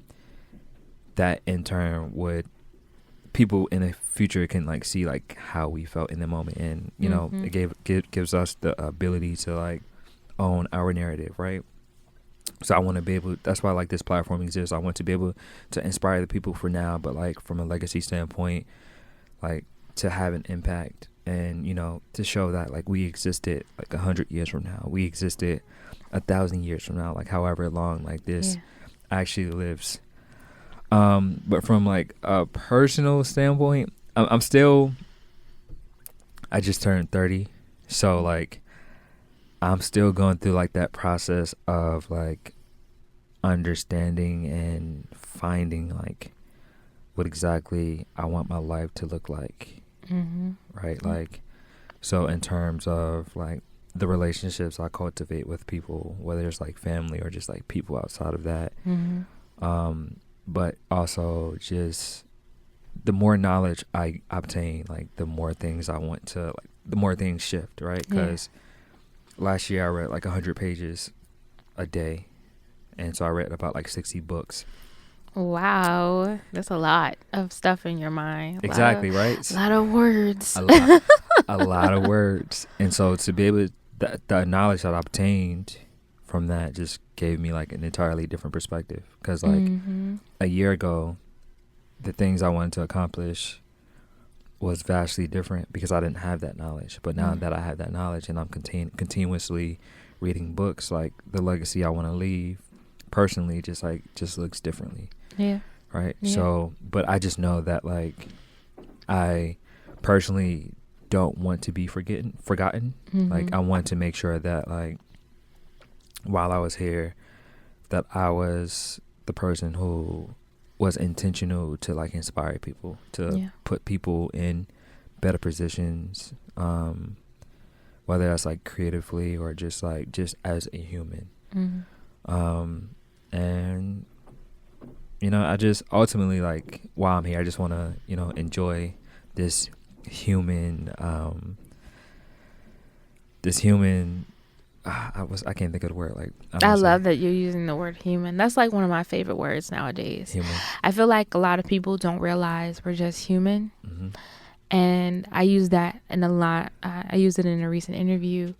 that in turn would, people in the future can like see like how we felt in the moment, and you know it gives us the ability to like own our narrative, right? So I want to be able, that's why like this platform exists. I want to be able to inspire the people for now, but like from a legacy standpoint, like to have an impact, and you know, to show that like we existed like 100 years from now, we existed 1,000 years from now, like however long like this actually lives. But from like a personal standpoint, I'm still, I just turned 30, so like I'm still going through like that process of like understanding and finding like what exactly I want my life to look like, right? Like, so in terms of like the relationships I cultivate with people, whether it's like family or just like people outside of that, but also just the more knowledge I obtain, like the more things I want to, like the more things shift, right? Because last year I read like 100 pages a day, and so I read about like 60 books. Wow, that's a lot of stuff in your mind. Exactly, right? A lot of words. A lot of words. And so to be able to, the knowledge that I obtained from that just gave me like an entirely different perspective. Because like a year ago, the things I wanted to accomplish was vastly different because I didn't have that knowledge. But now that I have that knowledge, and I'm continuously reading books, like the legacy I want to leave personally just looks differently. Right. So, but I just know that like I personally don't want to be forgotten. Like I want to make sure that like while I was here, that I was the person who was intentional to like inspire people, to put people in better positions, whether that's like creatively or just as a human. And you know, I just ultimately, like, while I'm here, I just want to, you know, enjoy this human, I can't think of the word. Like, I love that you're using the word human. That's like one of my favorite words nowadays. Human. I feel like a lot of people don't realize we're just human. And I use that in a lot. I used it in a recent interview.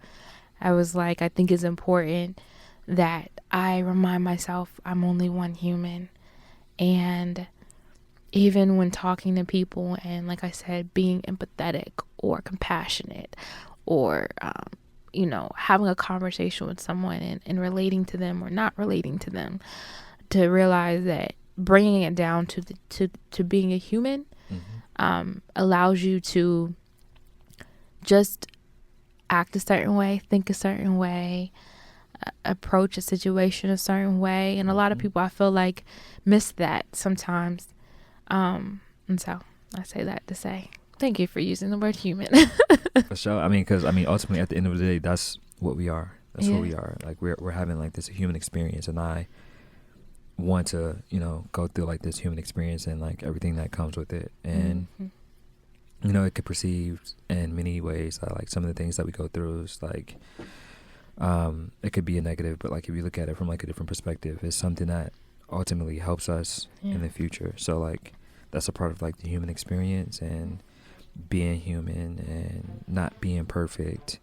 I was like, I think it's important that I remind myself I'm only one human. And even when talking to people and, like I said, being empathetic or compassionate or, you know, having a conversation with someone and relating to them or not relating to them, to realize that bringing it down to being a human allows you to just act a certain way, think a certain way, approach a situation a certain way. And a lot of people, I feel like, miss that sometimes. And so I say that to say thank you for using the word human. For sure. I mean, because ultimately at the end of the day, that's what we are. That's what we are. Like we're having like this human experience, and I want to, go through like this human experience and like everything that comes with it. And it could perceive in many ways that like some of the things that we go through is like it could be a negative, but like if you look at it from like a different perspective, it's something that ultimately helps us in the future. So like that's a part of like the human experience and being human and not being perfect.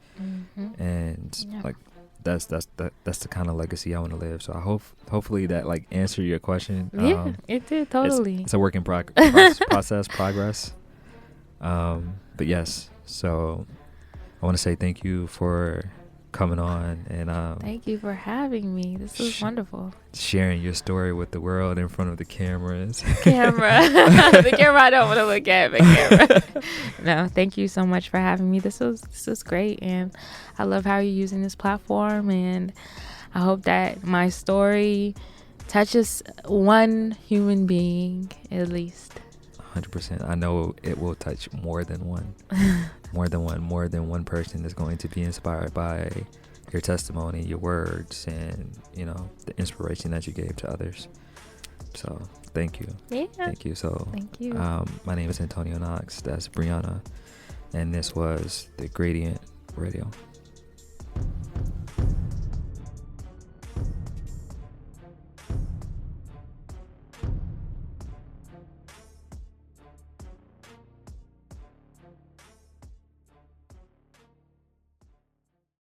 And like that's the kind of legacy I want to live. So I hopefully that like answered your question. It did totally. It's a work in progress. But yes, so I want to say thank you for coming on, and thank you for having me. This was wonderful. Sharing your story with the world in front of the cameras. The camera I don't want to look at, the camera. No, thank you so much for having me. This was great, and I love how you're using this platform, and I hope that my story touches one human being at least. 100%. I know it will touch more than one. More than one person is going to be inspired by your testimony, your words, and the inspiration that you gave to others. So thank you. Thank you. So thank you. My name is Antonio Knoxx. That's Briana, and this was the Gradient Radio.